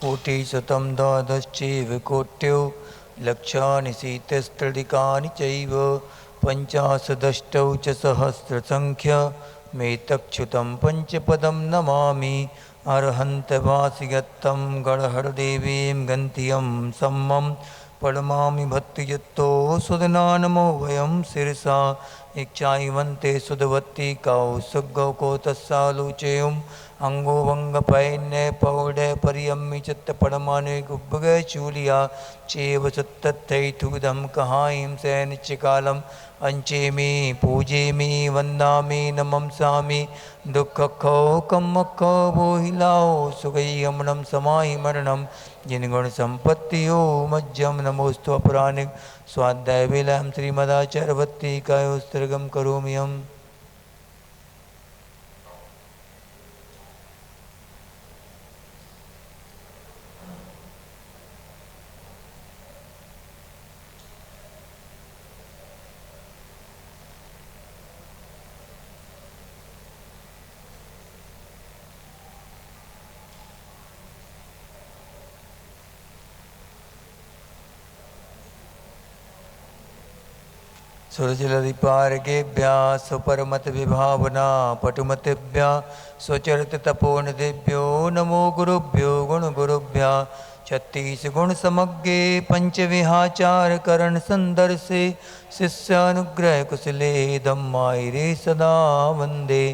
कोटिशतं द्वादश्चैव कोट्यो लक्षानि शीतस्त्रदिकानि चैव पञ्चाशदष्टौ च सहस्रसङ्ख्यमेतच्छुतं पञ्चपदं नमामि अर्हन्तवासिगत्तं गणहरदेवीं गन्त्यं सम्मं पडमामि भक्तियुक्तो सुदनानमो वयं शिरसा इच्छावन्ते सुदवती कौसुगौ तस्सालोचेयम् अंगो वंगपैन्य पौडे परियम्मि चित्त पड़माने गुब्बगे चूलिया चेव सुत्तथैथुदम कहाईं सैनिच्चिकालम अंचेमि पूजेमि वंदामि नमंसामि दुःखखो कम्मखो बोहिलाओ सुगैयमनं समाहि मरणं जिनगुण संपत्तियो मज्जम नमोस्तु अपरानिक स्वाध्याय विलयम श्रीमदाचार्यवत्ती कायोस्त्रगम करोमि हम। सुरजलधिपारगेभ्या सुपरमत विभावना पटुमतिभ्या स्वचरित तपोनिधिभ्यो नमो गुरुभ्यो गुणगुरुभ्या छत्तीस गुण समग्रे पंचविहाचार करण संदर्शे शिष्यानुग्रह कुशले धम्मायिरे सदा वंदे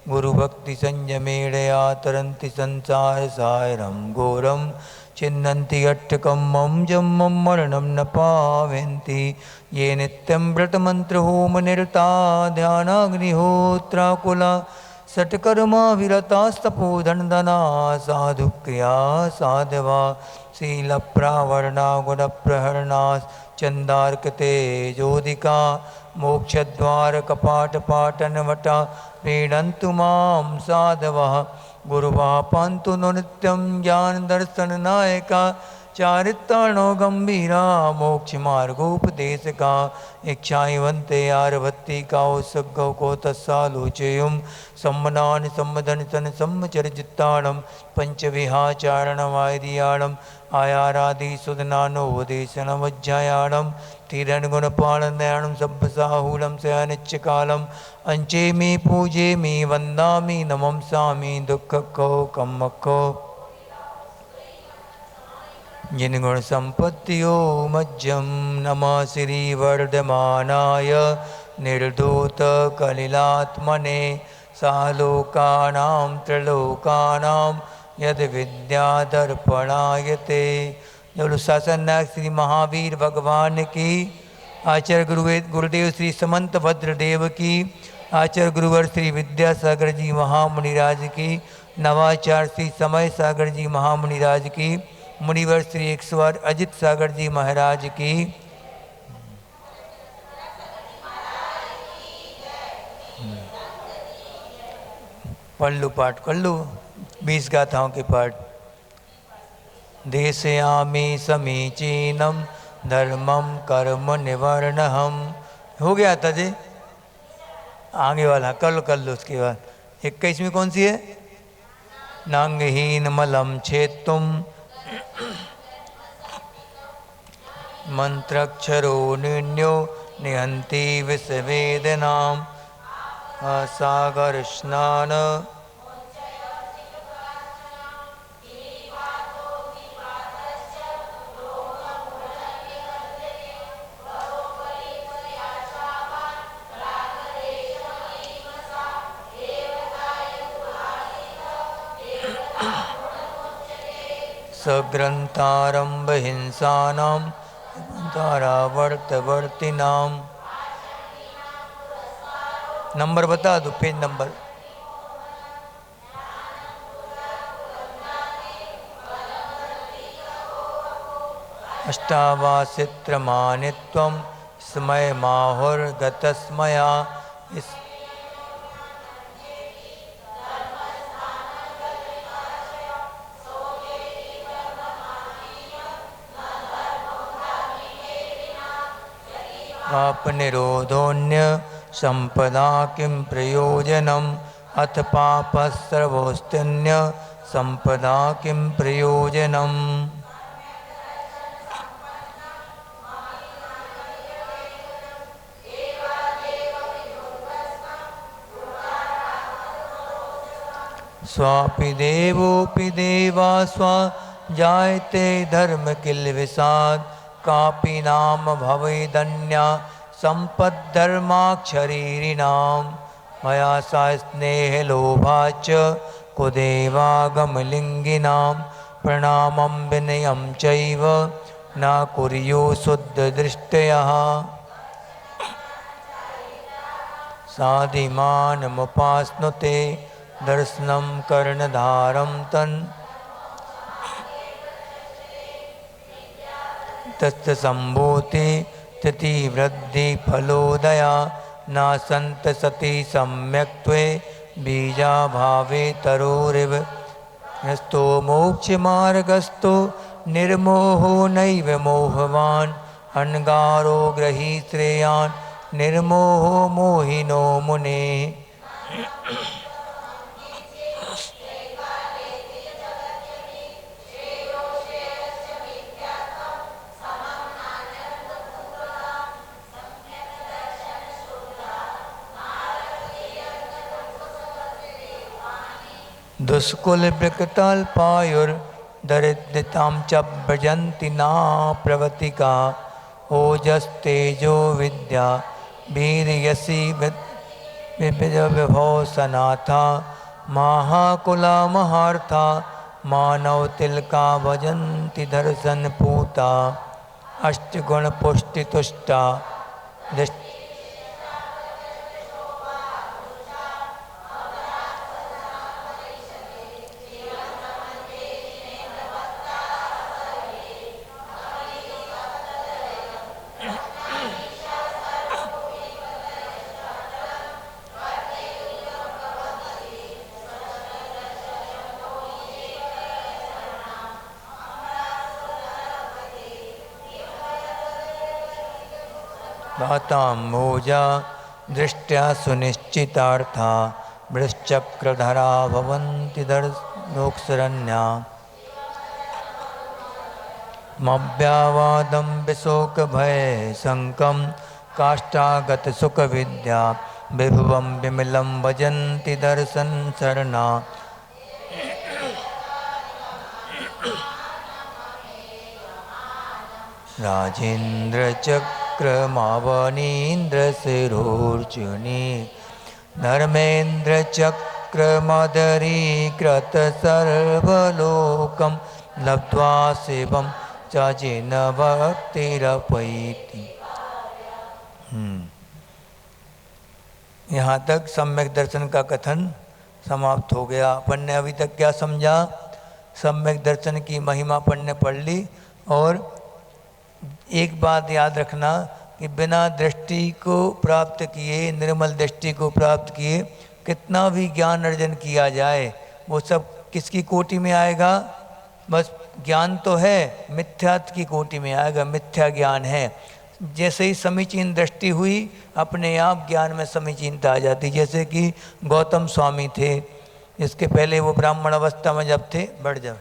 गुरुभक्ति संयमेणया तरन्ति संसार सायरं घोरं चिन्नन्ति अट्टकम्मं जम्मं मरणं न पावन्ति ये नित्यं व्रतमन्त्रहोमनिरता ध्यानाग्निहोत्राकुला सत्कर्मा विरतास्तपोधनदना साधुक्रिया साधवा शीलप्रावरणा गुणप्रहरणास् चन्दार्कते ज्योतिका मोक्षद्वारकपाटपाटनवटा प्रीणन्तु मां साधवः गुरुवा पान्तु नो नित्यं ज्ञानदर्शननायका चारित्राणो गंभीरा मोक्षमार्गोपदेशका इच्छावन्ते आरभत्ति कौसुगौ को तस्सालोचेयुं सम्मनानि सम्मदनितन सम्मचरजित्ताणं पंचविहाचारणमायदियाणम् आयारादि सुदनानोपदेशनमज्जायाणं तिरन्गुणपालनयाणं सब्बसाहूलं शयनिच्चकालम् अंचेमि पूजेमि वन्दामि नमंसामि दुःखखो कम्मखो जिनगुण संपत्तियो मज्जं नमः श्रीवर्धमानाय निर्धूत कलिलात्मने सालोकानां त्रिलोकानां यद विद्यादर्पणायते। जब शासन नायक श्री महावीर भगवान की, आचार्य गुरुदेव श्री समंत भद्रदेव की, आचार्य गुरुवर श्री विद्यासागर जी महामुनिराज की, नवाचार्य श्री समय सागर जी महामुनिराज की, मुनिवर श्री 108 अजित सागर जी महाराज की, पढ़ लो पाठ कर लो 20 गाथाओं के पाठ। देशयामि समीचीनम धर्मम कर्म निवर्णहम। हो गया था जी, आगे वाला कर लो उसके बाद। 21वीं कौन सी है? नांगहीन मलम छेत्तुम मंत्रक्षरो निन्यो निहंति विषवेदनाम सागर स्नान सग्रंथारंभ हिंसानां तारावर्तवर्तिनां। नंबर बता दो, पेज नंबर। अष्टावासित्रमानित्वं स्मय माहुर्गतस्मया। इस पापनिरोधोऽन्य संपदा किं प्रयोजनम् अथ पापस्रवोऽस्त्यन्य संपदा किं प्रयोजनम्। स्वापि देवोऽपि देवा स्वा जायते धर्म किल विषाद कापि नाम भवेदन्या संपद्धर्माक्षरीरिणाम मया सा स्नेह लोभाच कुदेवागमलिंगिनां प्रणामं विनयं चैव न कुर्यो शुद्धदृष्टयः। साधिमानमुपास्नुते दर्शनं कर्णधारं तन् तस्य संभूति तिथि वृद्धि फलोदया न संत सति सम्यक्त्वे बीजा भावे तरोरिव। यस्तो मोक्ष मार्गस्थो निर्मोहो नैव मोहवान् अनगारो ग्रही श्रेयान् निर्मोहो मोहिनो मुने। दुष्कुल विकटल्पायुर दरिद्रतां च भजन्ति ना प्रवतिका ओजस्तेजो विद्या वीर्यसि विभव सनाथा महाकुला महार्था मानव तिलका भजन्ति दर्शन पूता अष्टगुण पुष्टि तुष्टा भाताम्भोजा दृष्ट्या सुनिश्चितार्था वृश्चक्रधरा भवन्ति लोकशरण्या मव्यावादं विशोकभय शङ्कं काष्ठागत सुखविद्या विभुवं विमलं भजन्ति दर्शन शरणा। राजेन्द्र चक्रमावनीन्द्र शिरोर्जुनी धर्मेन्द्र चक्रमदरीकृत सर्वलोकं लब्ध्वा शिवं च जिन भक्तिरपैति। यहाँ तक सम्यक दर्शन का कथन समाप्त हो गया। अपन ने अभी तक क्या समझा? सम्यक दर्शन की महिमा अपन ने पढ़ ली। और एक बात याद रखना कि बिना दृष्टि को प्राप्त किए, निर्मल दृष्टि को प्राप्त किए कितना भी ज्ञान अर्जन किया जाए वो सब किसकी कोटि में आएगा? बस ज्ञान तो है, मिथ्यात्व की कोटि में आएगा, मिथ्या ज्ञान है। जैसे ही समीचीन दृष्टि हुई अपने आप ज्ञान में समीचीनता आ जाती। जैसे कि गौतम स्वामी थे, इसके पहले वो ब्राह्मण अवस्था में जब थे, बढ़ जाओ,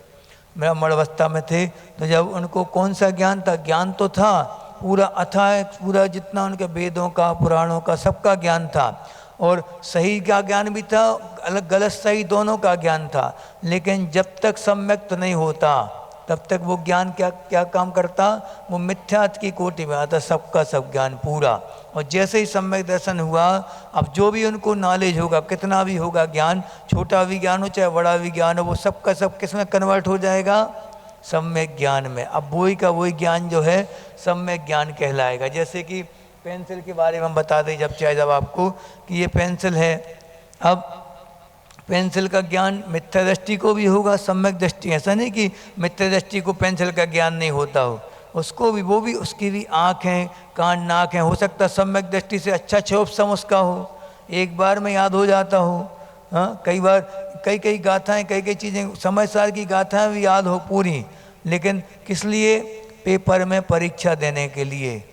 ब्राह्मण अवस्था में थे तो जब उनको कौन सा ज्ञान था? ज्ञान तो था पूरा अथाह, पूरा जितना उनके वेदों का पुराणों का सबका ज्ञान था और सही का ज्ञान भी था, अलग गलत सही दोनों का ज्ञान था। लेकिन जब तक सम्यक्त नहीं होता तब तक वो ज्ञान क्या काम करता? वो मिथ्यात्व की कोटि में आता, सबका सब ज्ञान पूरा। और जैसे ही सम्यक दर्शन हुआ, अब जो भी उनको नॉलेज होगा, कितना भी होगा ज्ञान, छोटा भी ज्ञान हो चाहे बड़ा भी ज्ञान हो, वो सबका सब किस में कन्वर्ट हो जाएगा? सम्यक ज्ञान में। अब वही का वही ज्ञान जो है सम्यक ज्ञान कहलाएगा। जैसे कि पेंसिल के बारे में हम बता दें जब आपको कि ये पेंसिल है। अब पेंसिल का ज्ञान मिथ्या दृष्टि को भी होगा, सम्यक दृष्टि। ऐसा नहीं कि मिथ्या दृष्टि को पेंसिल का ज्ञान नहीं होता हो, उसको भी, वो भी, उसकी भी आँख हैं, कान नाक हैं, हो सकता है सम्यक दृष्टि से अच्छा क्षोभसम उसका हो, एक बार में याद हो जाता हो। हाँ, कई बार कई गाथाएं, कई चीज़ें, समय साल की गाथाएं भी याद हो पूरी, लेकिन किस लिए? पेपर में परीक्षा देने के लिए।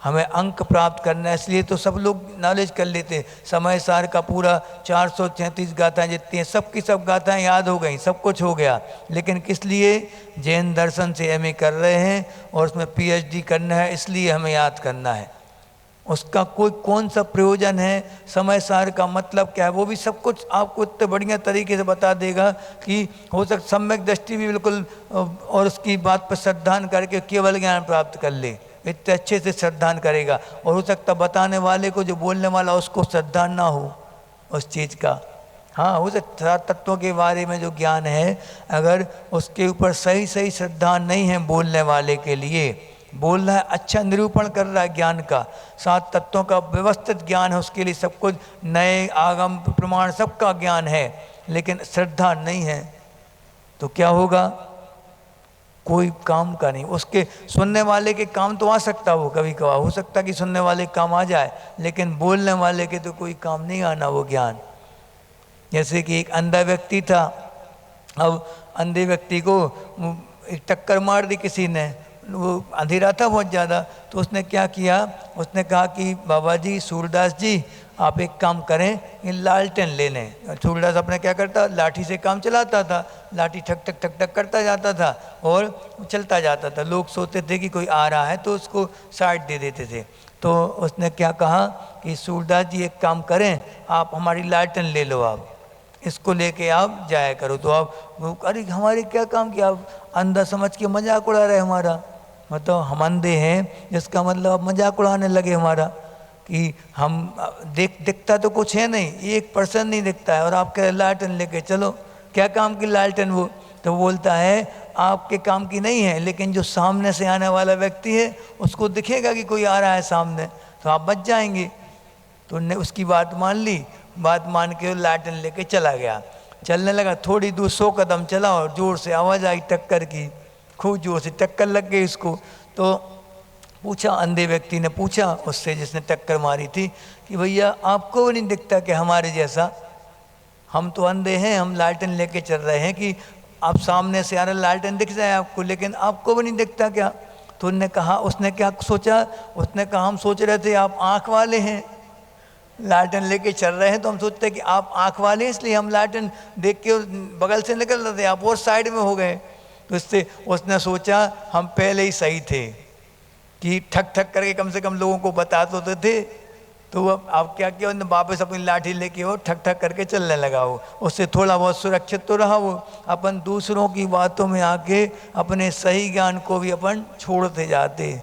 हमें अंक प्राप्त करना है, इसलिए तो सब लोग नॉलेज कर लेते। समय सार का पूरा 433 गाथाएं जितनी हैं सब की सब गाथाएं याद हो गई, सब कुछ हो गया। लेकिन किस लिए? जैन दर्शन से एमए कर रहे हैं और उसमें पीएचडी करना है, इसलिए हमें याद करना है। उसका कोई कौन सा प्रयोजन है, समय सार का मतलब क्या है, वो भी सब कुछ आपको इतने बढ़िया तरीके से बता देगा कि हो सकता सम्यक दृष्टि भी बिल्कुल और उसकी बात पर श्रद्धान करके केवल ज्ञान प्राप्त कर ले, इतने अच्छे से श्रद्धान करेगा। और हो सकता बताने वाले को, जो बोलने वाला उसको श्रद्धान ना हो उस चीज़ का। हाँ, हो सकता तत्वों के बारे में जो ज्ञान है, अगर उसके ऊपर सही सही श्रद्धान नहीं है बोलने वाले के लिए, बोल रहा है अच्छा निरूपण कर रहा है ज्ञान का, 7 तत्वों का व्यवस्थित ज्ञान है, उसके लिए सब कुछ नए आगम प्रमाण सबका ज्ञान है, लेकिन श्रद्धा नहीं है तो क्या होगा? कोई काम का नहीं। उसके सुनने वाले के काम तो आ सकता, वो कभी कभार हो सकता कि सुनने वाले काम आ जाए, लेकिन बोलने वाले के तो कोई काम नहीं आना वो ज्ञान। जैसे कि एक अंधा व्यक्ति था, अब अंधे व्यक्ति को एक टक्कर मार दी किसी ने, वो अंधेरा था बहुत ज़्यादा, तो उसने क्या किया, उसने कहा कि बाबा जी, सूरदास जी, आप एक काम करें, ये लालटेन ले लें। सूरदास अपने क्या करता, लाठी से काम चलाता था, लाठी ठक ठक ठक ठक करता जाता था और चलता जाता था। लोग सोचते थे कि कोई आ रहा है तो उसको साइड दे देते थे। तो उसने क्या कहा कि सूरदास जी एक काम करें, आप हमारी लालटेन ले लो, आप इसको लेके आप जाया करो। तो आप, अरे हमारे क्या काम किया, आप अंधा समझ के मजाक उड़ा रहे हमारा, मतलब हम अंधे हैं जिसका मतलब आप मजाक उड़ाने लगे हमारा कि हम दिखता तो कुछ है नहीं, 1% नहीं दिखता है और आप कह रहे लालटेन लेके चलो। क्या काम की लालटेन वो? तो बोलता है आपके काम की नहीं है, लेकिन जो सामने से आने वाला व्यक्ति है उसको दिखेगा कि कोई आ रहा है सामने, तो आप बच जाएंगे। तो उनने उसकी बात मान ली, बात मान के लालटेन लेके चला गया। चलने लगा, थोड़ी दूर 100 कदम चला और जोर से आवाज़ आई टक्कर की, खूब जोर से टक्कर लग गई उसको। तो पूछा, अंधे व्यक्ति ने पूछा उससे जिसने टक्कर मारी थी कि भैया आपको नहीं दिखता कि हमारे जैसा, हम तो अंधे हैं, हम लालटेन लेके चल रहे हैं कि आप सामने से आ रहे लालटेन दिख जाए आपको, लेकिन आपको भी नहीं दिखता क्या? तो उनने कहा, उसने क्या सोचा, उसने कहा हम सोच रहे थे आप आँख वाले हैं, लालटेन लेके चल रहे हैं तो हम सोचते हैं कि आप आँख वाले हैं, इसलिए हम लालटेन देख के बगल से निकल रहे थे, आप और साइड में हो गए। तो इससे उसने सोचा हम पहले ही सही थे कि ठक ठक करके कम से कम लोगों को बता तो थे। तो वो अब क्या किया, उन्होंने वापस अपनी लाठी लेके वो ठक ठक करके चलने लगा। वो उससे थोड़ा बहुत सुरक्षित तो रहा। वो अपन दूसरों की बातों में आके अपने सही ज्ञान को भी अपन छोड़ते जाते,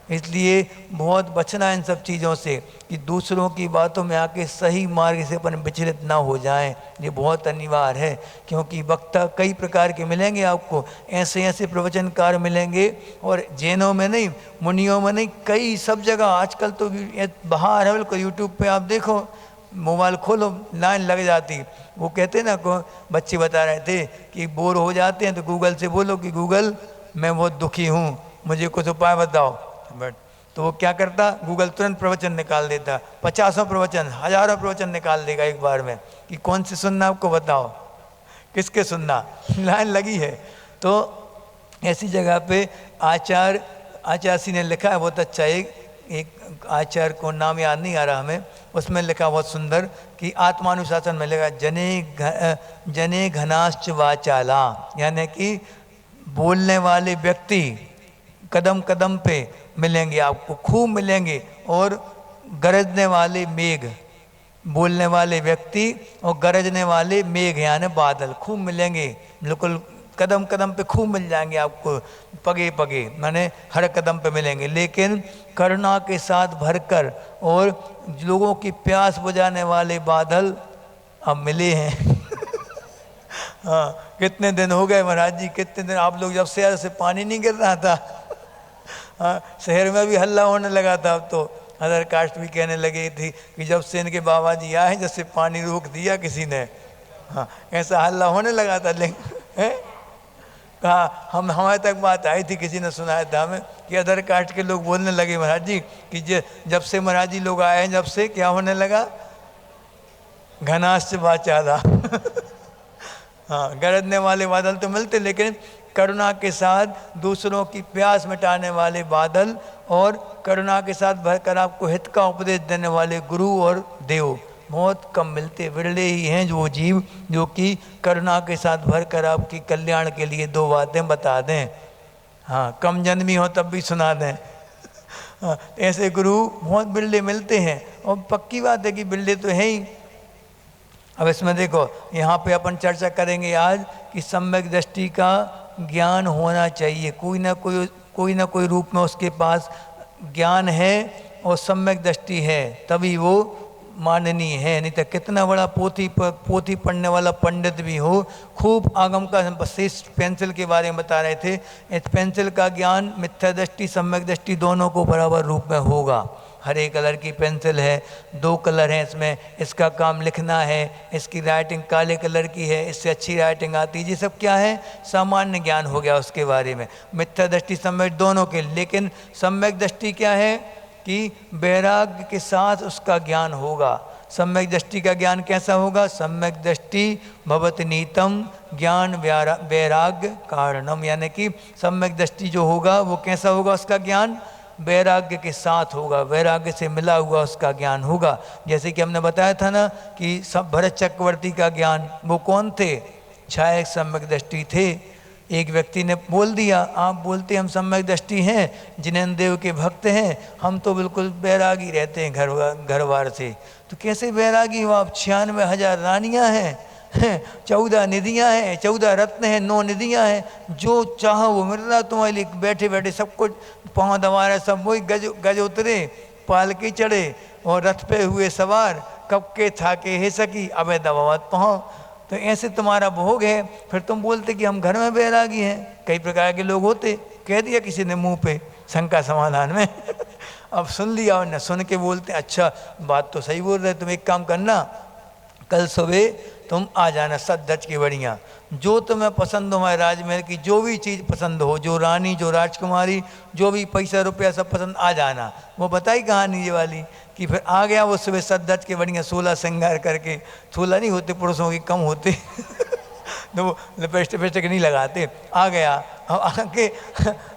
इसलिए बहुत बचना है इन सब चीज़ों से कि दूसरों की बातों में आके सही मार्ग से अपन विचलित ना हो जाएं। ये बहुत अनिवार्य है, क्योंकि वक्ता कई प्रकार के मिलेंगे आपको, ऐसे ऐसे प्रवचनकार मिलेंगे, और जैनों में नहीं, मुनियों में नहीं, कई सब जगह आजकल तो बाहर है बिल्कुल। यूट्यूब पे आप देखो, मोबाइल खोलो, लाइन लग जाती। वो कहते ना, को बच्चे बता रहे थे कि बोर हो जाते हैं तो गूगल से बोलो कि गूगल मैं बहुत दुखी हूँ, मुझे कुछ उपाय बताओ। बट तो वो क्या करता, गूगल तुरंत प्रवचन निकाल देता, 50 प्रवचन, 1000 प्रवचन निकाल देगा एक बार में कि कौन से सुनना आपको बताओ, किसके सुनना, लाइन लगी है। तो ऐसी जगह पे आचार्य ने लिखा है बहुत अच्छा, एक आचार्य को नाम याद नहीं आ रहा हमें, उसमें लिखा बहुत सुंदर कि आत्मानुशासन में लिखा जने घनाश्च वाचाला, यानी कि बोलने वाले व्यक्ति कदम कदम पे मिलेंगे आपको, खूब मिलेंगे, और गरजने वाले मेघ, बोलने वाले व्यक्ति और गरजने वाले मेघ यानी बादल खूब मिलेंगे, बिल्कुल कदम कदम पे खूब मिल जाएंगे आपको, पगे पगे माने हर कदम पे मिलेंगे, लेकिन करुणा के साथ भरकर और लोगों की प्यास बुझाने वाले बादल अब मिले हैं। हाँ, कितने दिन हो गए महाराज जी, कितने दिन आप लोग जब शहर से पानी नहीं गिर रहा था, हाँ, शहर में भी हल्ला होने लगा था। अब तो अदर कास्ट भी कहने लगे थी कि जब से इनके बाबा जी आए जैसे पानी रोक दिया किसी ने, हाँ, ऐसा हल्ला होने लगा था। लेकिन कहा हमारे तक बात आई थी, किसी ने सुनाया था हमें कि अदर कास्ट के लोग बोलने लगे महाराज जी कि जब से महाराज जी लोग आए हैं, जब से क्या होने लगा, घनास से बात ज़्यादा। हाँ, गरजने वाले बादल तो मिलते, लेकिन करुणा के साथ दूसरों की प्यास मिटाने वाले बादल और करुणा के साथ भरकर आपको हित का उपदेश देने वाले गुरु और देव बहुत कम मिलते, विरले ही हैं जो जीव जो कि करुणा के साथ भरकर आपकी कल्याण के लिए दो बातें बता दें। हाँ, कम जन्मी हो तब भी सुना दें। हाँ, ऐसे गुरु बहुत बिरले मिलते हैं और पक्की बात है कि बिरले तो है ही। अब इसमें देखो, यहाँ पे अपन चर्चा करेंगे आज कि सम्यक दृष्टि का ज्ञान होना चाहिए, कोई ना कोई रूप में उसके पास ज्ञान है और सम्यक दृष्टि है, तभी वो माननीय है। नहीं तो कितना बड़ा पोथी पढ़ने वाला पंडित भी हो, खूब आगम का शेष पेंसिल के बारे में बता रहे थे, इस पेंसिल का ज्ञान मिथ्या दृष्टि सम्यक दृष्टि दोनों को बराबर रूप में होगा। हरे कलर की पेंसिल है, 2 कलर हैं इसमें, इसका काम लिखना है, इसकी राइटिंग काले कलर की है, इससे अच्छी राइटिंग आती है। ये सब क्या है, सामान्य ज्ञान हो गया उसके बारे में। मिथ्या दृष्टि सम्यक दोनों के, लेकिन सम्यक दृष्टि क्या है कि वैराग्य के साथ उसका ज्ञान होगा। सम्यक दृष्टि का ज्ञान कैसा होगा, सम्यक दृष्टि भवति नीतम ज्ञान वैराग्य कारणम, यानी कि सम्यक दृष्टि जो होगा वो कैसा होगा, उसका ज्ञान वैराग्य के साथ होगा, वैराग्य से मिला हुआ उसका ज्ञान होगा। जैसे कि हमने बताया था ना कि सब भरत चक्रवर्ती का ज्ञान वो कौन थे, छायक सम्यक दृष्टि थे। एक व्यक्ति ने बोल दिया, आप बोलते हम सम्यक दृष्टि हैं, जिनेन्द्र देव के भक्त हैं, हम तो बिल्कुल बैरागी रहते हैं घर बार से। तो कैसे बैरागी हो आप, 96,000 रानियाँ हैं, 14 निधियाँ हैं, 14 रत्न हैं, 9 निधियाँ हैं, जो चाहो वो मिल रहा तुम्हारे लिए, बैठे बैठे सब कुछ पाँव दबा रहे, सब वही गज उतरे, पालकी चढ़े और रथ पे हुए सवार, कब के थाके हे सकी अबे दबावत पाँव। तो ऐसे तुम्हारा भोग है, फिर तुम बोलते कि हम घर में बैरागी हैं। कई प्रकार के लोग होते, कह दिया किसी ने मुंह पे शंका समाधान में अब सुन लिया और न सुन के बोलते अच्छा बात तो सही बोल रहे, तुम एक काम करना, कल सुबह तुम आ जाना सच की बढ़िया, जो तुम्हें पसंद हो, हमारे राजमहल की जो भी चीज़ पसंद हो, जो रानी जो राजकुमारी जो भी पैसा रुपया सब पसंद, आ जाना। वो बताई कहानी ये वाली कि फिर आ गया वो सुबह सच के बढ़िया 16 श्रृंगार करके, 16 नहीं होते पुरुषों की, कम होते तो वो लिपस्टिक नहीं लगाते। आ गया, अब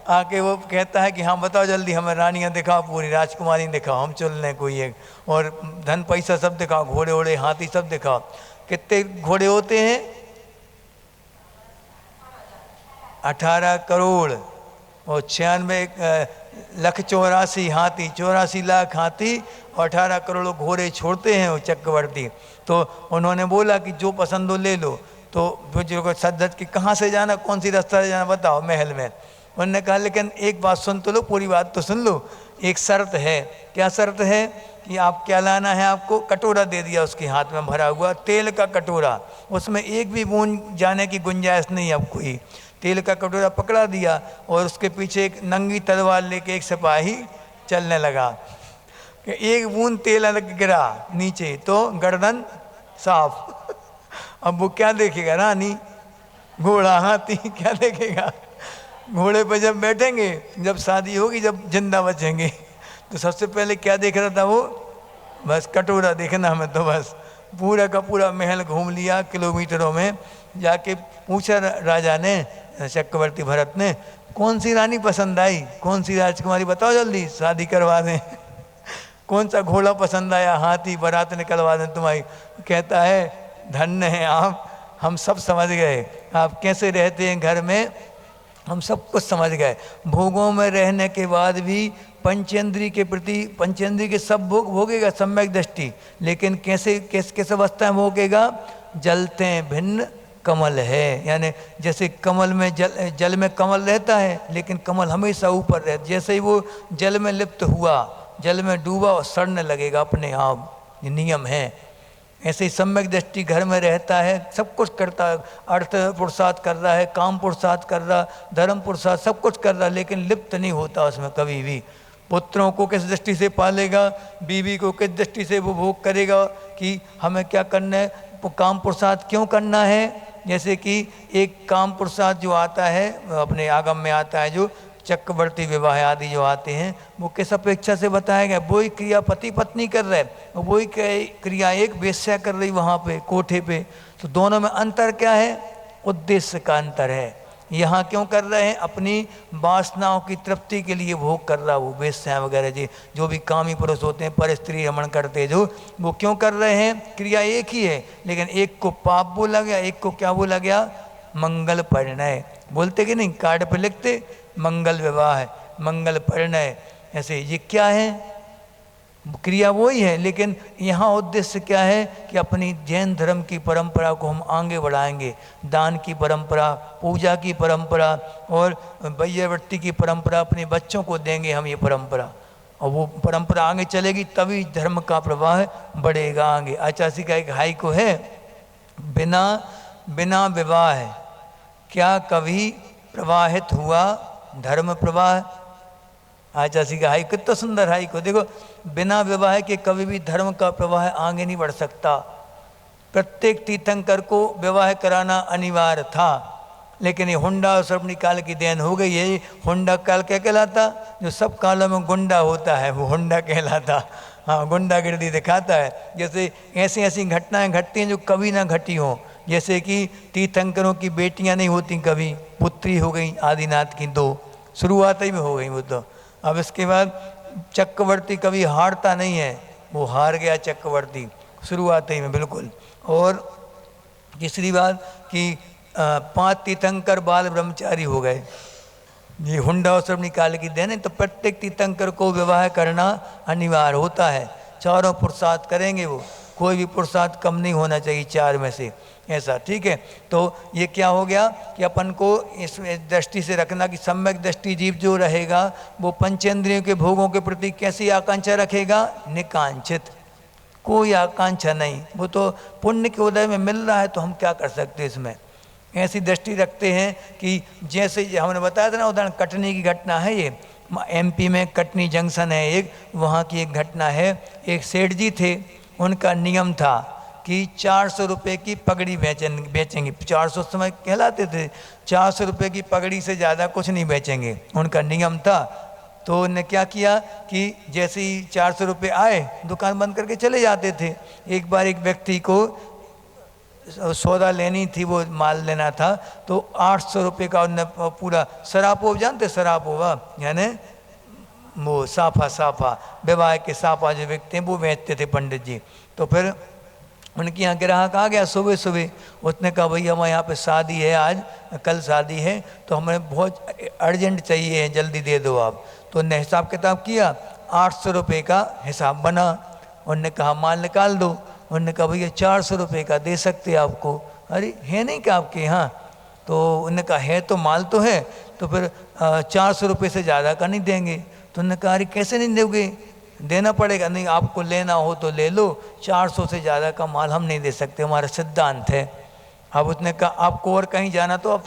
आके वो कहता है कि हाँ बताओ जल्दी, हमें रानियाँ दिखाओ, पूरी राजकुमारी दिखाओ, हम चल लें कोई एक, और धन पैसा सब दिखाओ, घोड़े ओड़े हाथी सब दिखाओ। कितने घोड़े होते हैं, 18 करोड़ और 96,84,000 हाथी, 84 लाख हाथी और 18 करोड़ घोड़े छोड़ते हैं वो चक्रवर्ती। तो उन्होंने बोला कि जो पसंद हो ले लो। तो बुजुर्ग सच कि कहाँ से जाना, कौन सी रास्ता से जाना बताओ महल में। उन्होंने कहा लेकिन एक बात सुन तो लो, पूरी बात तो सुन लो, एक शर्त है। क्या शर्त है कि आप क्या लाना है, आपको कटोरा दे दिया उसके हाथ में भरा हुआ तेल का कटोरा, उसमें एक भी बूंद जाने की गुंजाइश नहीं आपको ही। तेल का कटोरा पकड़ा दिया और उसके पीछे एक नंगी तलवार लेके एक सिपाही चलने लगा कि एक बूंद तेल अलग गिरा नीचे तो गर्दन साफ। अब वो क्या देखेगा, रानी घोड़ा हाथी क्या देखेगा। घोड़े पे जब बैठेंगे, जब शादी होगी, जब जिंदा बचेंगे, तो सबसे पहले क्या देख रहा था वो, बस कटोरा देखना हमें। तो बस पूरा का पूरा महल घूम लिया किलोमीटरों में, जाके पूछा राजा ने, चक्रवर्ती भरत ने, कौन सी रानी पसंद आई, कौन सी राजकुमारी बताओ जल्दी शादी करवा दें कौन सा घोड़ा पसंद आया, हाथी बारात निकलवा दें तुम्हारी। कहता है धन्य हैं आप, हम सब समझ गए आप कैसे रहते हैं घर में, हम सब कुछ समझ गए। भोगों में रहने के बाद भी पंचेंद्री के प्रति, पंचेंद्री के सब भोग भोगेगा सम्यक दृष्टि, लेकिन कैसे अवस्था में भोगेगा, जलते हैं भिन्न कमल है। यानी जैसे कमल में जल में कमल रहता है, लेकिन कमल हमेशा ऊपर रहता, जैसे ही वो जल में लिप्त हुआ, जल में डूबा और सड़ने लगेगा अपने आप, ये नियम है। ऐसे ही सम्यक दृष्टि घर में रहता है, सब कुछ करता है, अर्थ पुरुषार्थ कर रहा है, काम पुरुषार्थ कर रहा, धर्म पुरुषार्थ सब कुछ कर रहा, लेकिन लिप्त नहीं होता उसमें कभी भी। पुत्रों को किस दृष्टि से पालेगा, बीवी को किस दृष्टि से वो भोग करेगा कि हमें क्या करना है, काम पुरुषार्थ क्यों करना है। जैसे कि एक काम पुरुषार्थ जो आता है अपने आगम में आता है, जो चक्रवर्ती विवाह आदि जो आते हैं, वो किस अपेक्षा से बताया गया, वही क्रिया पति पत्नी कर रहे, वही क्रिया एक वेश्या कर रही वहाँ पे कोठे पे। तो दोनों में अंतर क्या है, उद्देश्य का अंतर है। यहाँ क्यों कर रहे हैं? अपनी वासनाओं की तृप्ति के लिए भोग कर रहा वो वेश्या वगैरह जी, जो भी कामी पुरुष होते हैं, पर स्त्री रमण करते जो, वो क्यों कर रहे हैं? क्रिया एक ही है, लेकिन एक को पाप बोला गया, एक को क्या बोला गया? मंगल परिणय। बोलते कि नहीं, कार्ड पे लिखते मंगल विवाह, मंगल परिणय। ऐसे ये क्या है? क्रिया वो ही है, लेकिन यहाँ उद्देश्य क्या है कि अपनी जैन धर्म की परंपरा को हम आगे बढ़ाएंगे। दान की परंपरा, पूजा की परंपरा और वैयवृत्ति की परंपरा अपने बच्चों को देंगे हम, ये परंपरा, और वो परंपरा आगे चलेगी तभी धर्म का प्रवाह बढ़ेगा आगे। आचार्य का एक हाई को है, बिना बिना विवाह क्या कभी प्रवाहित हुआ धर्म प्रवाह? आचार्य का हाई कितना सुंदर हाई को देखो, बिना विवाह के कभी भी धर्म का प्रवाह आगे नहीं बढ़ सकता। प्रत्येक तीर्थंकर को विवाह कराना अनिवार्य था, लेकिन ये हुंडा और सर्वनी काल की देन हो गई है। हुंडा काल क्या कहलाता? जो सब कालों में गुंडा होता है वो हुंडा कहलाता। हाँ, गुंडागिर्दी दिखाता है। जैसे ऐसी ऐसी घटनाएं घटती हैं जो कभी ना घटी हों, जैसे कि तीर्थंकरों की बेटियां नहीं होती, कभी पुत्री हो गई आदिनाथ की 2, शुरुआत ही में हो गई वो तो। अब इसके बाद चक्रवर्ती कभी हारता नहीं है, वो हार गया चक्रवर्ती शुरुआत ही में बिल्कुल। और तीसरी बात कि 5 तीर्थंकर बाल ब्रह्मचारी हो गए। ये हुंडा और सब निकाल की देने, तो प्रत्येक तीर्थंकर को विवाह करना अनिवार्य होता है। चारों पुरुषार्थ करेंगे वो, कोई भी पुरुषार्थ कम नहीं होना चाहिए 4 में से, ऐसा, ठीक है। तो ये क्या हो गया कि अपन को इस दृष्टि से रखना कि सम्यक दृष्टि जीव जो रहेगा वो पंचेंद्रियों के भोगों के प्रति कैसी आकांक्षा रखेगा? निकांक्षित, कोई आकांक्षा नहीं। वो तो पुण्य के उदय में मिल रहा है, तो हम क्या कर सकते हैं इसमें? ऐसी दृष्टि रखते हैं कि जैसे हमने बताया था ना उदाहरण, कटनी की घटना है ये, MP में कटनी जंक्शन है एक, वहाँ की एक घटना है। एक सेठ जी थे, उनका नियम था कि 400 रुपये की पगड़ी बेचेंगे। 400 समय कहलाते थे, 400 रुपये की पगड़ी से ज़्यादा कुछ नहीं बेचेंगे, उनका नियम था। तो उन्होंने क्या किया कि जैसे ही 400 रुपये आए दुकान बंद करके चले जाते थे। एक बार एक व्यक्ति को सौदा लेनी थी, वो माल लेना था, तो 800 रुपये का उन्होंने पूरा सरापो, जानते सरापोवा यानी वो साफा विवाह के साफा जो बेचते हैं वो बेचते थे पंडित जी। तो फिर उनके यहाँ ग्राहक आ गया सुबह सुबह, उसने कहा भैया हमारे यहाँ पे शादी है, आज कल शादी है, तो हमें बहुत अर्जेंट चाहिए है, जल्दी दे दो आप। तो उनने हिसाब किताब किया, 800 रुपये का हिसाब बना। उनने कहा माल निकाल दो। उनने कहा भैया 400 रुपये का दे सकते आपको। अरे है नहीं क्या आपके यहाँ? तो उन्होंने कहा है तो, माल तो है, तो फिर 400 रुपये से ज़्यादा का नहीं देंगे। तो उन्होंने कहा अरे कैसे नहीं दोगे, देना पड़ेगा। नहीं, आपको लेना हो तो ले लो, 400 से ज़्यादा का माल हम नहीं दे सकते, हमारा सिद्धांत है। अब उसने कहा आपको और कहीं जाना तो आप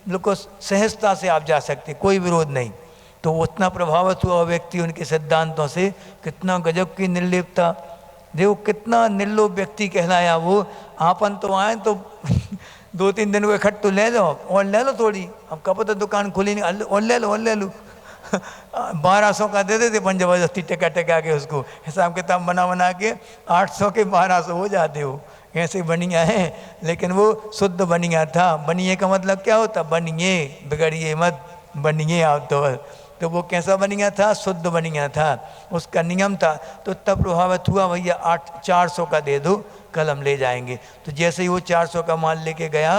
बिल्कुल सहजता से आप जा सकते, कोई विरोध नहीं। तो उतना प्रभावित हुआ व्यक्ति उनके सिद्धांतों से, कितना गजब की निर्लिप्तता, देखो कितना निर्लोभ व्यक्ति कहलाया वो। आपन तो आए तो 2-3 दिन को इकट्ठ तो ले लो और ले लो थोड़ी, अब कब तो दुकान खुली नहीं, और ले लो 1200 का दे देते अपन जबरदस्ती टेका के उसको, हिसाब किताब बना के 800 के 1200 हो जाते हो। ऐसे बनिया है, लेकिन वो शुद्ध बनिया था। बनिए का मतलब क्या होता? बनिए, बिगड़िए मत, बनिए आप तो वो कैसा बनिया था? शुद्ध बनिया था, उसका नियम था। तो तब प्रभावित हुआ भैया 400 का दे दो, कल हम ले जाएंगे। तो जैसे ही वो 400 का माल लेके गया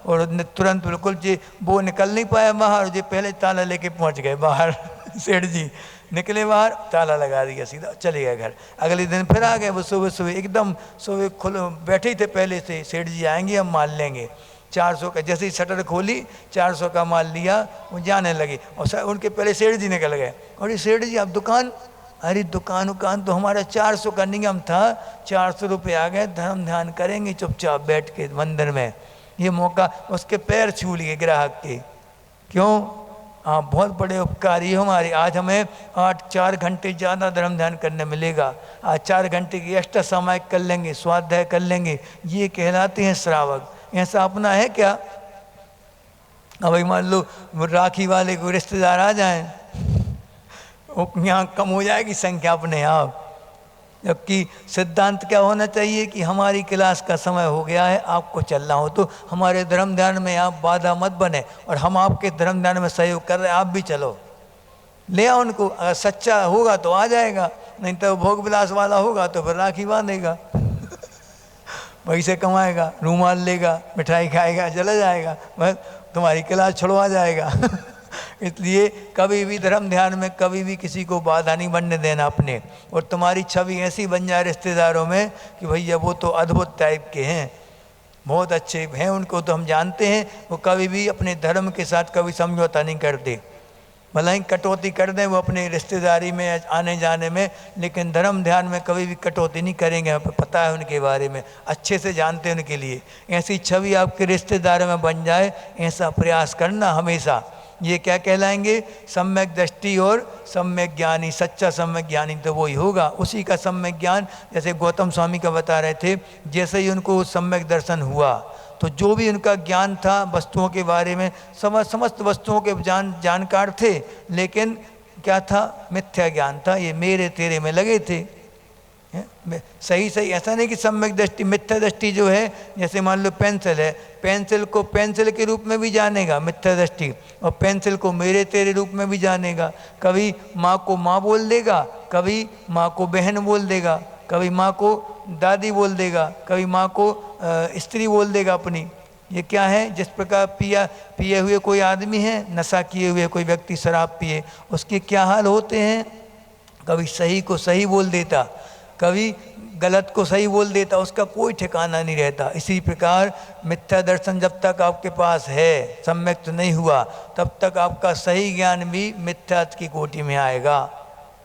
और तुरंत बिल्कुल जी वो निकल नहीं पाया बाहर, जी पहले ताला लेके पहुंच गए बाहर। सेठ जी निकले बाहर, ताला लगा दिया, सीधा चले गए घर। अगले दिन फिर आ गए वो सुबह एकदम सुबह बैठे थे पहले से, सेठ जी आएंगे हम माल लेंगे। 400 का जैसे ही शटर खोली, 400 का माल लिया, वो जाने लगे। और उनके पहले सेठ जी निकल गए। और ये सेठ जी आप दुकान, अरे दुकान तो हमारा 400 का नियम था, 400 रुपये आ गए, धर्म ध्यान करेंगे चुपचाप बैठ के मंदिर में। ये मौका, उसके पैर छू लिए ग्राहक के। क्यों? आप बहुत बड़े उपकारी हो हमारे, आज हमें 4 घंटे ज़्यादा धर्म ध्यान करने मिलेगा, आज 4 घंटे की एक्स्ट्रा सामायिक कर लेंगे, स्वाध्याय कर लेंगे, ये कहलाते हैं श्रावक। ऐसा अपना है क्या? अब मान लो राखी वाले को रिश्तेदार आ जाएं, यहाँ कम हो जाएगी संख्या अपने आप। जबकि सिद्धांत क्या होना चाहिए कि हमारी क्लास का समय हो गया है, आपको चलना हो तो हमारे धर्म ध्यान में आप बाधा मत बने, और हम आपके धर्म ध्यान में सहयोग कर रहे हैं, आप भी चलो, ले आओ उनको। अगर सच्चा होगा तो आ जाएगा, नहीं तो भोग विलास वाला होगा तो फिर राखी बांधेगा पैसे कमाएगा, रूमाल लेगा, मिठाई खाएगा, चला जाएगा, बस तुम्हारी क्लास छुड़वा जाएगा इसलिए कभी भी धर्म ध्यान में कभी भी किसी को बाधा नहीं बनने देना अपने, और तुम्हारी छवि ऐसी बन जाए रिश्तेदारों में कि भैया वो तो अद्भुत टाइप के हैं, बहुत अच्छे हैं, उनको तो हम जानते हैं, वो कभी भी अपने धर्म के साथ कभी समझौता नहीं करते, भले ही कटौती कर दें वो अपने रिश्तेदारी में आने जाने में, लेकिन धर्म ध्यान में कभी भी कटौती नहीं करेंगे, हमें पता है उनके बारे में, अच्छे से जानते हैं उनके लिए। ऐसी छवि आपके रिश्तेदारों में बन जाए, ऐसा प्रयास करना हमेशा। ये क्या कहलाएंगे? सम्यक दृष्टि और सम्यक ज्ञानी। सच्चा सम्यक ज्ञानी तो वही होगा, उसी का सम्यक ज्ञान। जैसे गौतम स्वामी का बता रहे थे, जैसे ही उनको सम्यक दर्शन हुआ तो जो भी उनका ज्ञान था वस्तुओं के बारे में, समस्त वस्तुओं के जानकार थे, लेकिन क्या था? मिथ्या ज्ञान था, ये मेरे तेरे में लगे थे। सही ऐसा नहीं कि सम्यक दृष्टि, मिथ्या दृष्टि जो है, जैसे मान लो पेंसिल है, पेंसिल को पेंसिल के रूप में भी जानेगा मिथ्या दृष्टि, और पेंसिल को मेरे तेरे रूप में भी जानेगा। कभी माँ को माँ बोल देगा, कभी माँ को बहन बोल देगा, कभी माँ को दादी बोल देगा, कभी माँ को स्त्री बोल देगा अपनी। ये क्या है? जिस प्रकार पिए हुए कोई आदमी है, नशा किए हुए कोई व्यक्ति शराब पिए, उसके क्या हाल होते हैं? कभी सही को सही बोल देता, कभी गलत को सही बोल देता, उसका कोई ठिकाना नहीं रहता। इसी प्रकार मिथ्या दर्शन जब तक आपके पास है, सम्यक नहीं हुआ, तब तक आपका सही ज्ञान भी मिथ्या की कोटि में आएगा।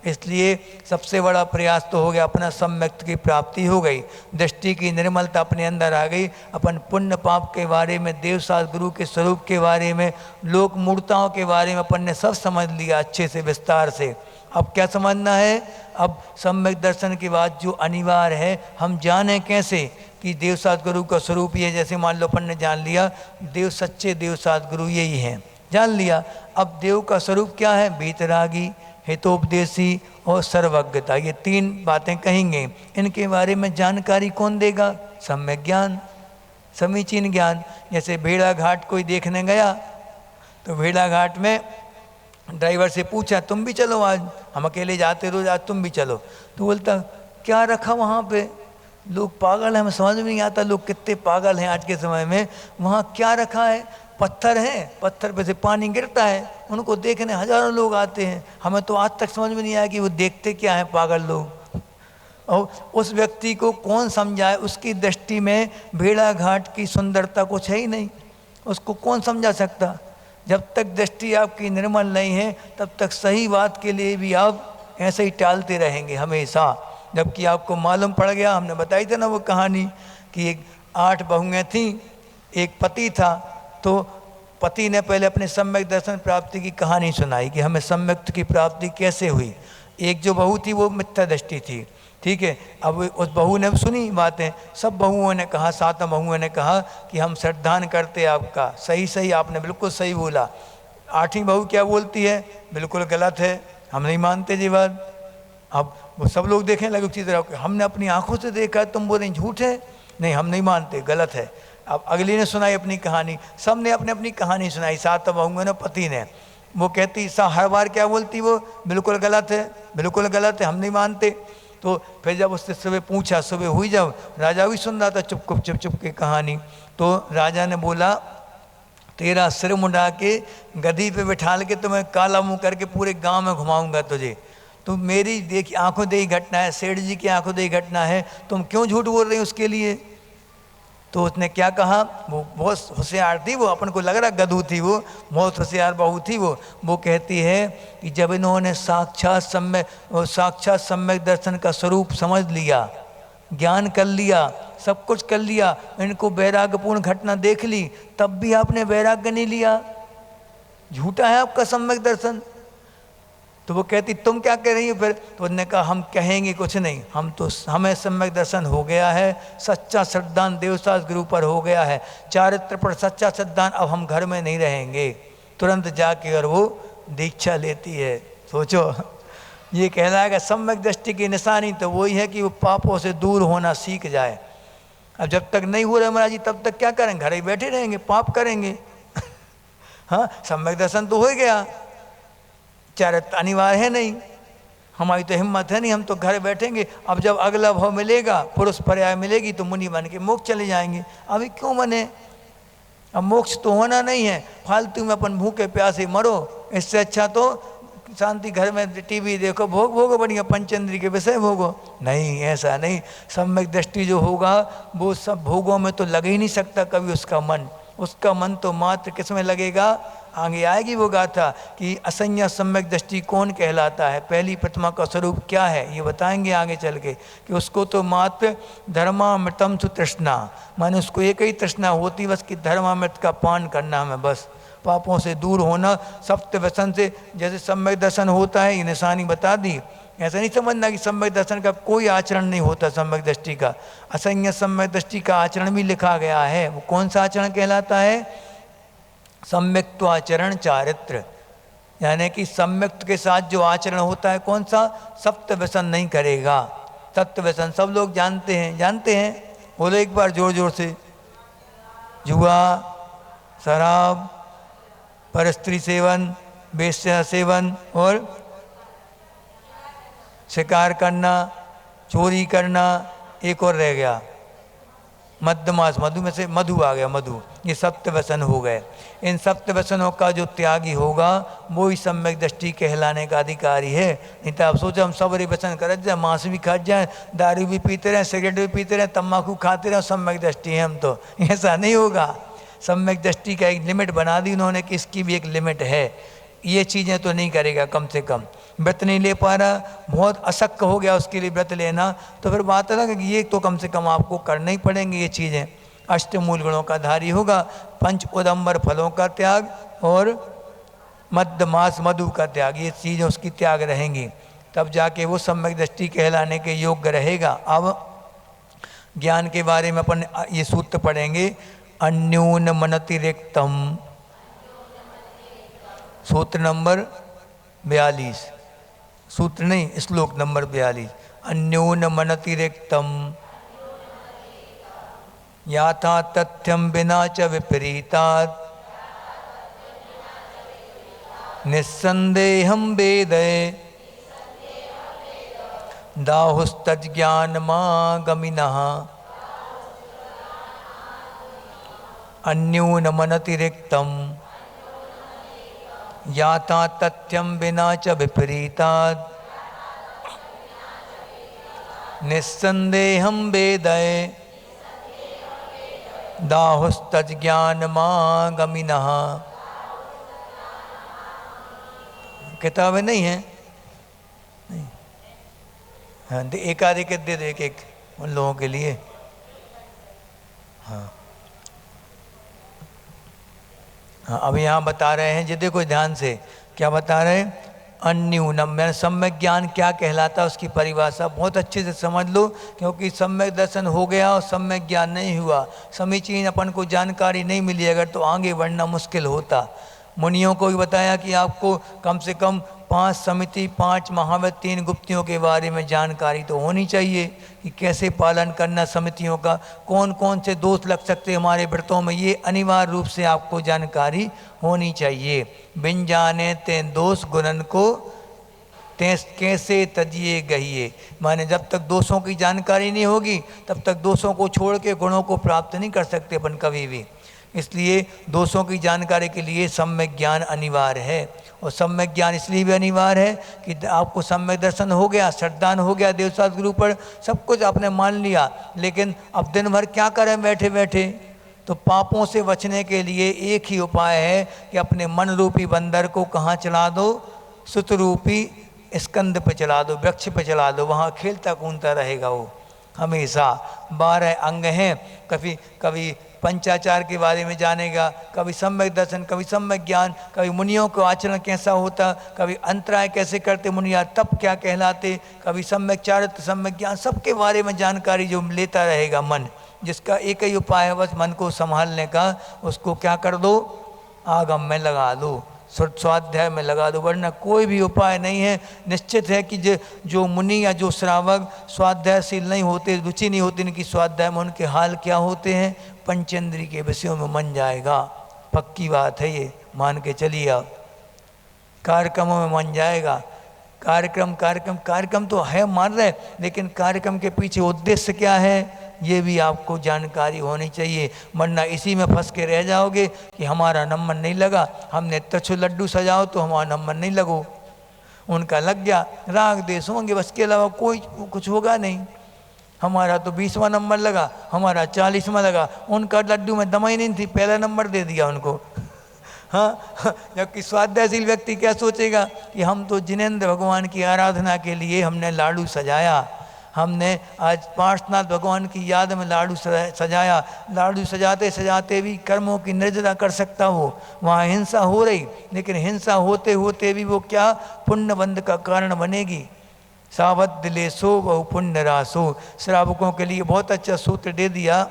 इसलिए सबसे बड़ा प्रयास तो हो गया, अपना सम्यक की प्राप्ति हो गई, दृष्टि की निर्मलता अपने अंदर आ गई, अपन पुण्य पाप के बारे में, देवसात गुरु के स्वरूप के बारे में, लोक मूर्ताओं के बारे में अपन ने सब समझ लिया अच्छे से, विस्तार से। अब क्या समझना है? अब सम्यक दर्शन के बाद जो अनिवार्य है, हम जाने कैसे कि देवसात गुरु का स्वरूप ये, जैसे मान लो अपन ने जान लिया देव सच्चे देवसात गुरु यही हैं, जान लिया। अब देव का स्वरूप क्या है? वीतरागी, हितोपदेशी और सर्वज्ञता, ये तीन बातें कहेंगे। इनके बारे में जानकारी कौन देगा? सम्यक ज्ञान, समीचीन ज्ञान। जैसे भेड़ा घाट कोई देखने गया तो भेड़ा घाट में ड्राइवर से पूछा, तुम भी चलो आज, हम अकेले जाते रोज, आज तुम भी चलो। तो बोलता, क्या रखा वहाँ पे? लोग पागल हैं, हमें समझ में नहीं आता लोग कितने पागल हैं आज के समय में। वहाँ क्या रखा है? पत्थर हैं, पत्थर पे से पानी गिरता है, उनको देखने हजारों लोग आते हैं। हमें तो आज तक समझ में नहीं आया कि वो देखते क्या है पागल लोग। और उस व्यक्ति को कौन समझाए? उसकी दृष्टि में भेड़ा घाट की सुंदरता कुछ है ही नहीं, उसको कौन समझा सकता? जब तक दृष्टि आपकी निर्मल नहीं है, तब तक सही बात के लिए भी आप ऐसे ही टालते रहेंगे हमेशा। जबकि आपको मालूम पड़ गया, हमने बताई थी ना वो कहानी कि 8 बहुएँ थीं, एक पति था, तो पति ने पहले अपने सम्यक दर्शन प्राप्ति की कहानी सुनाई कि हमें सम्यक की प्राप्ति कैसे हुई। एक जो बहू थी वो मिथ्या दृष्टि थी, ठीक है। अब उस बहू ने सुनी बातें, सब बहुओं ने कहा, 7 बहुओं ने कहा कि हम श्रद्धान करते आपका, सही आपने बिल्कुल सही बोला। 8वीं बहू क्या बोलती है? बिल्कुल गलत है, हम नहीं मानते जी बात। अब वो सब लोग देखने लगे उसी तरह, हमने अपनी आंखों से देखा है, तुम बोले झूठ है, नहीं हम नहीं मानते, गलत है। अब अगली ने सुनाई अपनी कहानी, सब ने अपनी अपनी कहानी सुनाई, 7 बहुओं ने, पति ने। वो कहती हर बार क्या बोलती वो? बिल्कुल गलत है, बिल्कुल गलत है, हम नहीं मानते। तो फिर जब उससे सुबह पूछा, सुबह हुई जब, राजा भी सुन रहा था चुप की कहानी, तो राजा ने बोला, तेरा सिर मुंडा के गधी पे बिठाल के तुम्हें काला मुंह करके पूरे गांव में घुमाऊंगा तुझे। तो मेरी देखी आंखों देखी घटना है, सेठ जी की आंखों देखी घटना है, तुम क्यों झूठ बोल रहे हो उसके लिए? तो उसने क्या कहा? वो बहुत होशियार थी, वो अपन को लग रहा गधू थी, वो बहुत होशियार बहू थी। वो कहती है कि जब इन्होंने साक्षात सम्यक दर्शन का स्वरूप समझ लिया, ज्ञान कर लिया, सब कुछ कर लिया, इनको वैराग्यपूर्ण घटना देख ली, तब भी आपने वैराग्य नहीं लिया, झूठा है आपका सम्यक दर्शन। तो वो कहती तुम क्या कह रही हो फिर? तो उन्होंने कहा हम कहेंगे कुछ नहीं, हमें सम्यक दर्शन हो गया है, सच्चा श्रद्धान देवसास गुरु पर हो गया है, चारित्र पर सच्चा श्रद्धान, अब हम घर में नहीं रहेंगे। तुरंत जाके और वो दीक्षा लेती है। सोचो, ये कहलाएगा सम्यक दृष्टि की निशानी तो वही है कि वो पापों से दूर होना सीख जाए। अब जब तक नहीं हो रहा महाराज जी तब तक क्या करेंगे, घर ही बैठे रहेंगे, पाप करेंगे। हाँ, सम्यक दर्शन तो हो ही गया, चरित्र अनिवार्य है नहीं, हमारी तो हिम्मत है नहीं, हम तो घर बैठेंगे। अब जब अगला भाव मिलेगा, पुरुष पर्याय मिलेगी तो मुनि बन के मोक्ष चले जाएंगे। अभी क्यों बने, अब मोक्ष तो होना नहीं है, फालतू में अपन भूखे प्यासे मरो। इससे अच्छा तो शांति घर में टीवी देखो, भोग भोगो, बढ़िया पंचेंद्री के विषय भोगो। नहीं, ऐसा नहीं। सम्यक दृष्टि जो होगा वो सब भोगों में तो लग ही नहीं सकता कभी उसका मन तो मात्र किस में लगेगा। आगे आएगी वो गाथा कि असंज्ञा सम्यक दृष्टि कौन कहलाता है, पहली प्रतिमा का स्वरूप क्या है, ये बताएंगे आगे चल के कि उसको तो मात्र धर्मामृतम सुतृष्णा, माने उसको एक ही तृष्णा होती बस कि धर्मामृत का पान करना हमें, बस पापों से दूर होना, सप्त व्यसन से जैसे सम्यक दर्शन होता है, ये निशानी बता दी। ऐसा नहीं समझना कि सम्यक दर्शन का कोई आचरण नहीं होता, सम्यक दृष्टि का असंज्ञ सम्यक दृष्टि का आचरण भी लिखा गया है। वो कौन सा आचरण कहलाता है, सम्यक्त्व आचरण चारित्र, यानी कि सम्यक्त के साथ जो आचरण होता है कौन सा, सप्त व्यसन नहीं करेगा। सप्त व्यसन सब लोग जानते हैं, बोलो एक बार जोर जोर से, जुआ, शराब, परस्त्री सेवन, वेश्या सेवन और शिकार करना, चोरी करना, एक और रह गया मध्यमास, मधु में से मधु आ गया, मधु, ये सप्त व्यसन हो गए। इन सप्त व्यसनों का जो त्यागी होगा वो ही सम्यक दृष्टि कहलाने का अधिकारी है। नहीं तो आप सोचो हम सब व्यसन कर जाए, मांस भी खा जाए, दारू भी पीते रहे, सिगरेट भी पीते रहे, तम्बाकू खाते रहे, सम्यक दृष्टि है हम तो, ऐसा नहीं होगा। सम्यक दृष्टि का एक लिमिट बना दी उन्होंने कि इसकी भी एक लिमिट है, ये चीज़ें तो नहीं करेगा। कम से कम व्रत नहीं ले पा रहा, बहुत अशक्य हो गया उसके लिए व्रत लेना, तो फिर बात है ना कि ये तो कम से कम आपको करना ही पड़ेंगे ये चीज़ें। अष्टमूल गुणों का धारी होगा, पंच उदंबर फलों का त्याग और मध्यमास मधु का त्याग, ये चीज़ें उसकी त्याग रहेंगी, तब जाके वो सम्यक दृष्टि कहलाने के योग्य रहेगा। अब ज्ञान के बारे में अपन ये सूत्र पढ़ेंगे, अन्यून मनतिरिक्तम, सूत्र नंबर 42, सूत्र नहीं श्लोक नंबर 42, अन्यून मनतिरिक्तम याथा तथ्यम बिना च विपरीतात् निस्संदेहम वेदये दाहुस्तज्ञानमागमिनः अन्यून मनतिरिक्तम याता तथ्यम बिना च विपरीतात् निस्संदेहम वेदये दाहुस्तज्ञानमागमिनः। किताबें नहीं है, नहीं, हाँ, एक आधे के दे दो, एक उन लोगों के लिए। हाँ हाँ, अब यहाँ बता रहे हैं, ये देखो ध्यान से क्या बता रहे हैं, अन्यूनम, मैंने सम्यक ज्ञान क्या कहलाता है उसकी परिभाषा बहुत अच्छे से समझ लो, क्योंकि सम्यक दर्शन हो गया और सम्यक ज्ञान नहीं हुआ, समीचीन अपन को जानकारी नहीं मिली अगर, तो आगे बढ़ना मुश्किल होता। मुनियों को भी बताया कि आपको कम से कम 5 समिति, 5 महाव्रत, 3 गुप्तियों के बारे में जानकारी तो होनी चाहिए कि कैसे पालन करना समितियों का, कौन कौन से दोष लग सकते हमारे व्रतों में, ये अनिवार्य रूप से आपको जानकारी होनी चाहिए। बिन जाने ते दोष गुणन को ते कैसे तजिए गहिए, माने जब तक दोषों की जानकारी नहीं होगी तब तक दोषों को छोड़ के गुणों को प्राप्त नहीं कर सकते अपन कभी भी। इसलिए दोषों की जानकारी के लिए सम्यक ज्ञान अनिवार्य है, और सम्यक ज्ञान इसलिए भी अनिवार्य है कि आपको सम्यक दर्शन हो गया, श्रद्धान हो गया देवशास्त्र गुरु पर, सब कुछ आपने मान लिया, लेकिन अब दिन भर क्या करें बैठे बैठे, तो पापों से बचने के लिए एक ही उपाय है कि अपने मन रूपी बंदर को कहाँ चला दो, सुत रूपी स्कंद पे चला दो, वृक्ष पे चला दो, वहाँ खेलता कूदता रहेगा वो हमेशा। 12 अंग हैं, कभी पंचाचार के बारे में जानेगा, कभी सम्यक दर्शन, कभी सम्यक ज्ञान, कभी मुनियों को आचरण कैसा होता, कभी अंतराय कैसे करते मुनिया, तप क्या कहलाते, कभी सम्यक चारित्र, सम्यक ज्ञान, सबके बारे में जानकारी जो लेता रहेगा मन, जिसका एक ही उपाय है बस मन को संभालने का, उसको क्या कर दो, आगम में लगा दो, स्वाध्याय में लगा दो, वरना कोई भी उपाय नहीं है। निश्चित है कि जो मुनि या जो श्रावक स्वाध्यायशील नहीं होते, रुचि नहीं होती इनकी स्वाध्याय में, उनके हाल क्या होते हैं, पंचेंद्रिय के विषयों में मन जाएगा। पक्की बात है ये, मान के चलिए आप। कार्यक्रमों में मन जाएगा। कार्यक्रम तो है मान रहे, लेकिन कार्यक्रम के पीछे उद्देश्य क्या है ये भी आपको जानकारी होनी चाहिए, वरना इसी में फंस के रह जाओगे कि हमारा नंबर नहीं लगा, हमने तछु लड्डू सजाओ तो हमारा नंबर नहीं लगो, उनका लग गया, राग देश होंगे, बस के अलावा कोई कुछ होगा नहीं। हमारा तो 20वां नंबर लगा, हमारा 40वां लगा, उनका लड्डू में दम ही नहीं थी, पहला नंबर दे दिया उनको। हाँ, जबकि स्वाध्यायशील व्यक्ति क्या सोचेगा कि हम तो जिनेंद्र भगवान की आराधना के लिए हमने लाडू सजाया, हमने आज पार्श्वनाथ भगवान की याद में लाडू सजाया, लाडू सजाते सजाते भी कर्मों की निर्जरा कर सकता हो, वहाँ हिंसा हो रही, लेकिन हिंसा होते होते भी वो क्या पुण्यबंध का कारण बनेगी। सावध दिले सो बहु पुण्य रासो, श्रावकों के लिए बहुत अच्छा सूत्र दे दिया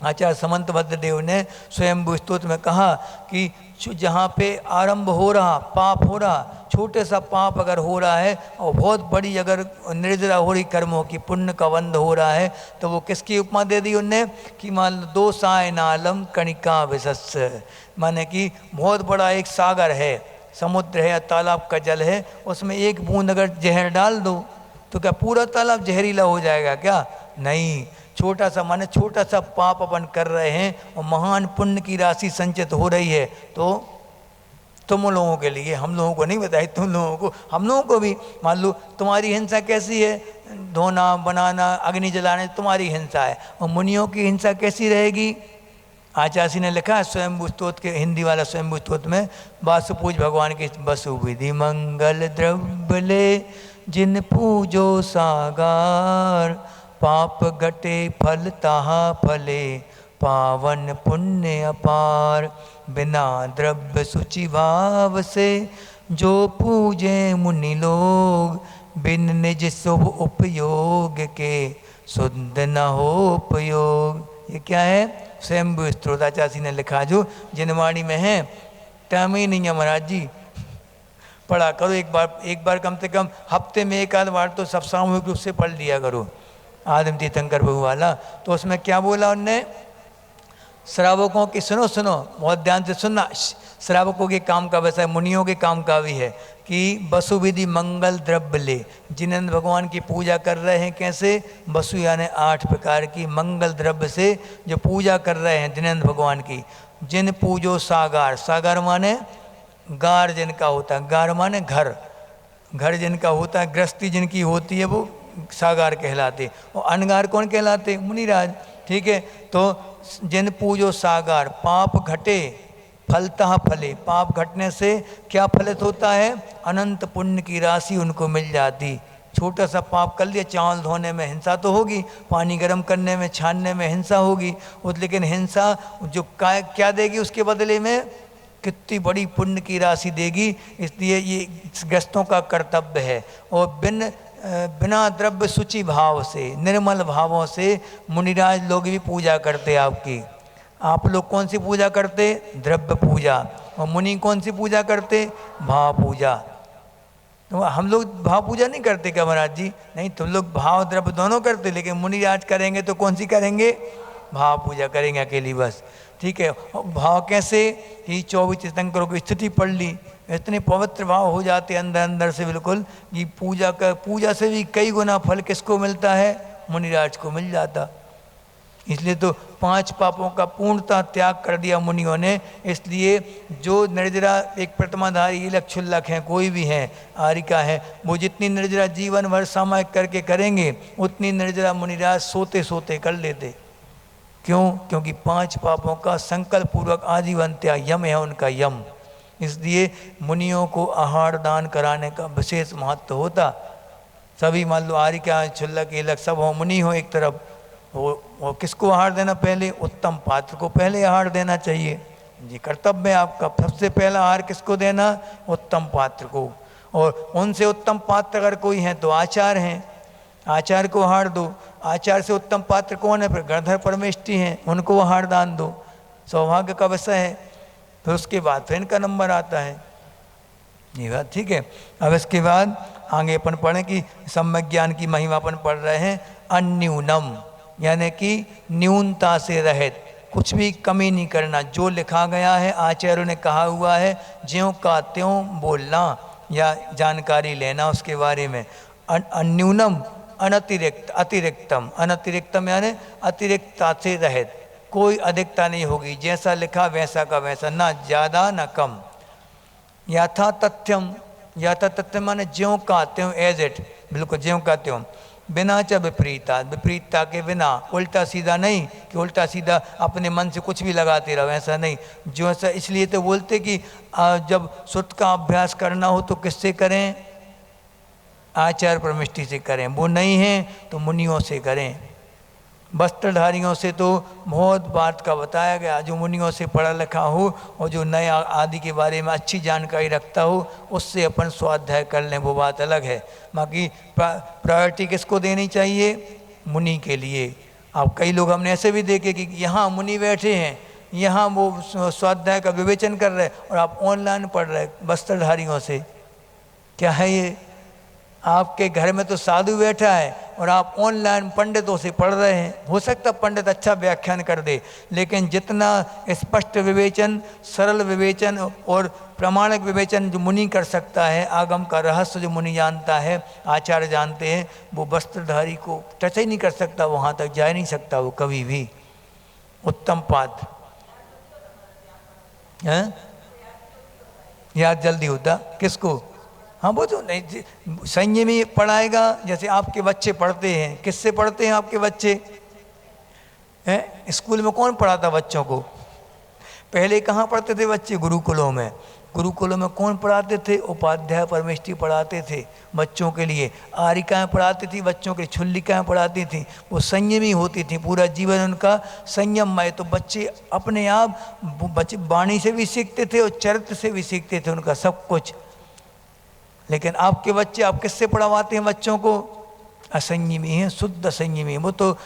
आचार्य समंत भद्रदेव ने स्वयंभू स्तोत्र में कहा कि जहाँ पे आरंभ हो रहा पाप हो रहा, छोटे सा पाप अगर हो रहा है और बहुत बड़ी अगर निर्जरा हो रही कर्मों की, पुण्य का बंध हो रहा है, तो वो किसकी उपमा दे दी उनने कि मान लो दो साय नालम कणिका विशस्य, माने कि बहुत बड़ा एक सागर है, समुद्र है या तालाब का जल है, उसमें एक बूंद अगर जहर डाल दो तो क्या पूरा तालाब जहरीला हो जाएगा क्या? नहीं, छोटा सा माने छोटा सा पाप अपन कर रहे हैं और महान पुण्य की राशि संचित हो रही है, तो तुम लोगों के लिए, हम लोगों को नहीं बताई, तुम लोगों को, हम लोगों को भी, मान लो तुम्हारी हिंसा कैसी है, धोना बनाना अग्नि जलाने तुम्हारी हिंसा है, और मुनियों की हिंसा कैसी रहेगी। आचार्य ने लिखा है स्वयंभू स्तोत्र के हिंदी वाला स्वयंभू स्तोत्र में, वासुपूज भगवान की वसु विधि मंगल द्रव्य ले जिन पूजो सागार, पाप घटे फल ताहा फले पावन पुण्य अपार, बिना द्रव्य सुचि भाव से जो पूजे मुनि लोग, बिन निज शुभ उपयोग के शुद्ध न हो उपयोग। ये क्या है? स्वयंभू स्तोत्राचार्य ने लिखा, जो जिनवाणी में है, टाइम ही नहीं है महाराज जी, पढ़ा करो एक बार कम से कम हफ्ते में एक आध बार तो सब सामूहिक रूप से पढ़ लिया करो। आदम तीर्थंकर प्रभु वाला, तो उसमें क्या बोला उनने, श्रावकों की सुनो बहुत ध्यान से सुनना, श्रावकों के काम का वैसा मुनियों के काम का भी है कि वसु विधि मंगल द्रव्य ले, जिनेंद्र भगवान की पूजा कर रहे हैं कैसे, वसु यानी 8 प्रकार की मंगल द्रव्य से जो पूजा कर रहे हैं जिनेंद्र भगवान की, जिन पूजो सागार, सागार माने गार जिनका होता है, गार माने घर, घर जिनका होता है, गृहस्थी जिनकी होती है वो सागार कहलाते, और अनगार कौन कहलाते, मुनिराज। ठीक है, तो जिन पूजो सागार, पाप घटे फलतः फले, पाप घटने से क्या फलित होता है, अनंत पुण्य की राशि उनको मिल जाती। छोटा सा पाप कर लिया, चावल धोने में हिंसा तो होगी, पानी गर्म करने में छानने में हिंसा होगी, लेकिन हिंसा जो क्या देगी उसके बदले में, कितनी बड़ी पुण्य की राशि देगी। इसलिए ये गृहस्थों का कर्तव्य है, और बिना द्रव्य सूचि भाव से, निर्मल भावों से मुनिराज लोग भी पूजा करते आपकी। आप लोग कौन सी पूजा करते, द्रव्य पूजा, और मुनि कौन सी पूजा करते, भाव पूजा। तो हम लोग भाव पूजा नहीं करते क्या महाराज जी? नहीं, तुम लोग भाव द्रव्य दोनों करते, लेकिन मुनिराज करेंगे तो कौन सी करेंगे, भाव पूजा करेंगे अकेली बस। ठीक है, भाव कैसे, ही 24 तीर्थंकरों की स्थिति पढ़ ली, इतने पवित्र भाव हो जाते अंदर अंदर से बिल्कुल, कि पूजा से भी कई गुना फल किसको मिलता है, मुनिराज को मिल जाता। इसलिए तो 5 पापों का पूर्णतः त्याग कर दिया मुनियों ने। इसलिए जो निर्जरा एक प्रतिमाधारी इलक क्षुल्लक हैं, कोई भी हैं, आरिका है, वो जितनी निर्जरा जीवन भर सामायिक करके करेंगे, उतनी निर्जरा मुनिराज सोते सोते कर लेते। क्यों? क्योंकि 5 पापों का संकल्प पूर्वक आजीवन त्याग यम है उनका यम। इसलिए मुनियों को आहार दान कराने का विशेष महत्व होता। सभी मान लो आरिका क्षुल्लक इलक सब हो, मुनि हो एक तरफ, वो किसको आहार देना, पहले उत्तम पात्र को पहले आहार देना चाहिए जी, कर्तव्य है आपका। सबसे पहला आहार किसको देना, उत्तम पात्र को, और उनसे उत्तम पात्र अगर कोई है तो आचार्य हैं, आचार्य को आहार दो। आचार्य से उत्तम पात्र कौन है, फिर गणधर परमेष्ठी हैं, उनको आहार दान दो, सौभाग्य का विषय है। फिर उसके बाद फिर इनका नंबर आता है। ये बात ठीक है। अब इसके बाद आगे अपन पढ़ें कि सम्यक ज्ञान की महिमा अपन पढ़ रहे हैं। अन्यूनम यानी कि न्यूनता से रहित, कुछ भी कमी नहीं करना। जो लिखा गया है आचार्यों ने कहा हुआ है ज्यों का त्यों बोलना या जानकारी लेना उसके बारे में। अन्यूनम अनतिरिक्त, अतिरिक्तम, अनतिरिक्तम यानी अतिरिक्तता से रहित, कोई अधिकता नहीं होगी, जैसा लिखा वैसा का वैसा, ना ज़्यादा ना कम। यथा तथ्यम, यथा तथ्यम माने ज्यों का त्यों, एज इट, बिल्कुल ज्यों का त्यों। बिना च विपरीता, विपरीतता के बिना, उल्टा सीधा नहीं कि उल्टा सीधा अपने मन से कुछ भी लगाते रहो, ऐसा नहीं। जो ऐसा इसलिए तो बोलते कि जब सुत का अभ्यास करना हो तो किससे करें? आचार्य परमिष्टि से करें, वो नहीं है तो मुनियों से करें। वस्त्रधारियों से तो बहुत बात का बताया गया, जो मुनियों से पढ़ा लिखा हो और जो नया आदि के बारे में अच्छी जानकारी रखता हो उससे अपन स्वाध्याय कर लें, वो बात अलग है। बाकी प्रायोरिटी किसको देनी चाहिए? मुनि के लिए। अब कई लोग हमने ऐसे भी देखे कि यहाँ मुनि बैठे हैं, यहाँ वो स्वाध्याय का विवेचन कर रहे और आप ऑनलाइन पढ़ रहे वस्त्रधारियों से। क्या है ये? आपके घर में तो साधु बैठा है और आप ऑनलाइन पंडितों से पढ़ रहे हैं। हो सकता पंडित अच्छा व्याख्यान कर दे, लेकिन जितना स्पष्ट विवेचन, सरल विवेचन और प्रामाणिक विवेचन जो मुनि कर सकता है, आगम का रहस्य जो मुनि जानता है, आचार्य जानते हैं, वो वस्त्रधारी को टच ही नहीं कर सकता, वहाँ तक जा नहीं सकता वो कभी भी। उत्तम पाठ है, याद जल्दी होता किसको? हाँ वो तो नहीं, संयमी पढ़ाएगा। जैसे आपके बच्चे पढ़ते हैं, किससे पढ़ते हैं आपके बच्चे? हैं स्कूल में कौन पढ़ाता बच्चों को? पहले कहाँ पढ़ते थे बच्चे? गुरुकुलों में। गुरुकुलों में कौन पढ़ाते थे? उपाध्याय परमेष्टि पढ़ाते थे बच्चों के लिए। आरिकाएँ पढ़ाती थी बच्चों के लिए, छुल्लिकाएँ पढ़ाती थी। वो संयमी होती थी, पूरा जीवन उनका संयममय। तो बच्चे अपने आप, बच्चे वाणी से भी सीखते थे और चरित्र से भी सीखते थे, उनका सब कुछ। लेकिन आपके बच्चे आप किससे पढ़वाते हैं बच्चों को? असंयमी हैं, शुद्ध असंयमी, वो तो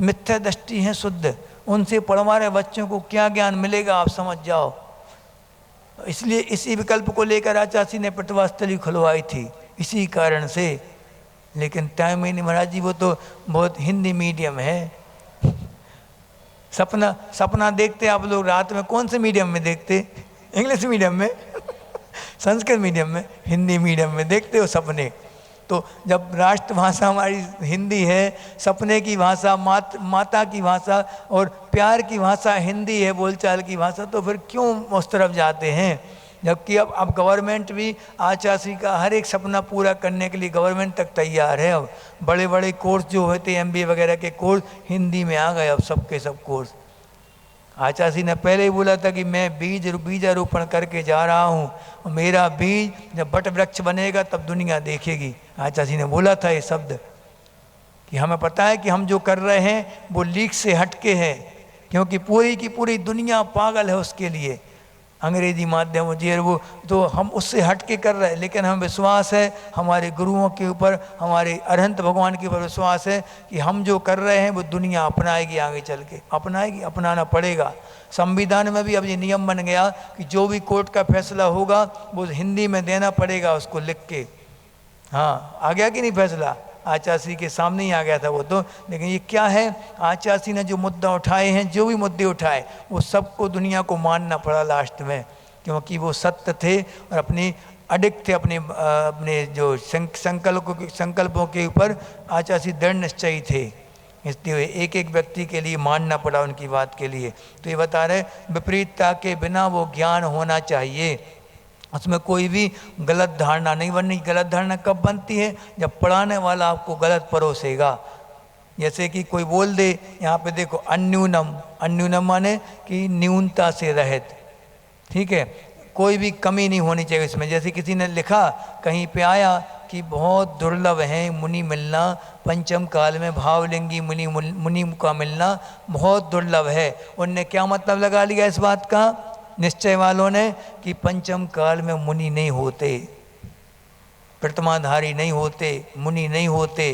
मिथ्या दृष्टि हैं शुद्ध। उनसे पढ़वा रहे बच्चों को क्या ज्ञान मिलेगा, आप समझ जाओ। इसलिए इसी विकल्प को लेकर आचार्य ने पटवास्थली खुलवाई थी, इसी कारण से। लेकिन टाइम ही नहीं महाराज जी, वो तो बहुत हिंदी मीडियम है। सपना देखते आप लोग रात में, कौन से मीडियम में देखते? इंग्लिश मीडियम में, संस्कृत मीडियम में, हिंदी मीडियम में देखते हो सपने। तो जब राष्ट्रभाषा हमारी हिंदी है, सपने की भाषा, माता की भाषा और प्यार की भाषा हिंदी है, बोलचाल की भाषा, तो फिर क्यों उस तरफ जाते हैं? जबकि अब गवर्नमेंट भी आचार्य का हर एक सपना पूरा करने के लिए गवर्नमेंट तक तैयार है। अब बड़े बड़े कोर्स जो होते हैं, MBA वगैरह के कोर्स हिंदी में आ गए अब सबके सब कोर्स। आचार्य ने पहले ही बोला था कि मैं बीजारोपण करके जा रहा हूँ और मेरा बीज जब बट वृक्ष बनेगा तब दुनिया देखेगी। आचार्य ने बोला था ये शब्द कि हमें पता है कि हम जो कर रहे हैं वो लीक से हटके है, क्योंकि पूरी की पूरी दुनिया पागल है उसके लिए, अंग्रेजी माध्यम जी, वो तो हम उससे हट के कर रहे हैं। लेकिन हमें विश्वास है हमारे गुरुओं के ऊपर, हमारे अरहंत भगवान के ऊपर विश्वास है कि हम जो कर रहे हैं वो दुनिया अपनाएगी, आगे चल के अपनाएगी, अपनाना पड़ेगा। संविधान में भी अब ये नियम बन गया कि जो भी कोर्ट का फैसला होगा वो हिंदी में देना पड़ेगा उसको लिख के। हाँ, आ गया कि नहीं फैसला? आचार्य के सामने ही आ गया था वो तो। लेकिन ये क्या है, आचार्य ने जो मुद्दा उठाए हैं, जो भी मुद्दे उठाए, वो सबको दुनिया को मानना पड़ा लास्ट में, क्योंकि वो सत्य थे और अपनी अडिग थे, अपने जो संकल्पों के ऊपर आचार्य दृढ़ निश्चयी थे। इसलिए एक एक व्यक्ति के लिए मानना पड़ा उनकी बात के लिए। तो ये बता रहे विपरीतता के बिना वो ज्ञान होना चाहिए, उसमें कोई भी गलत धारणा नहीं बननी। गलत धारणा कब बनती है? जब पढ़ाने वाला आपको गलत परोसेगा। जैसे कि कोई बोल दे, यहाँ पे देखो अन्यूनम, अन्यूनम माने कि न्यूनता से रहित, ठीक है, कोई भी कमी नहीं होनी चाहिए इसमें। जैसे किसी ने लिखा कहीं पे आया कि बहुत दुर्लभ है मुनि मिलना, पंचम काल में भावलिंगी मुनि का मिलना बहुत दुर्लभ है। उनने क्या मतलब लगा लिया इस बात का, निश्चय वालों ने, कि पंचम काल में मुनि नहीं होते, प्रतिमाधारी नहीं होते, मुनि नहीं होते,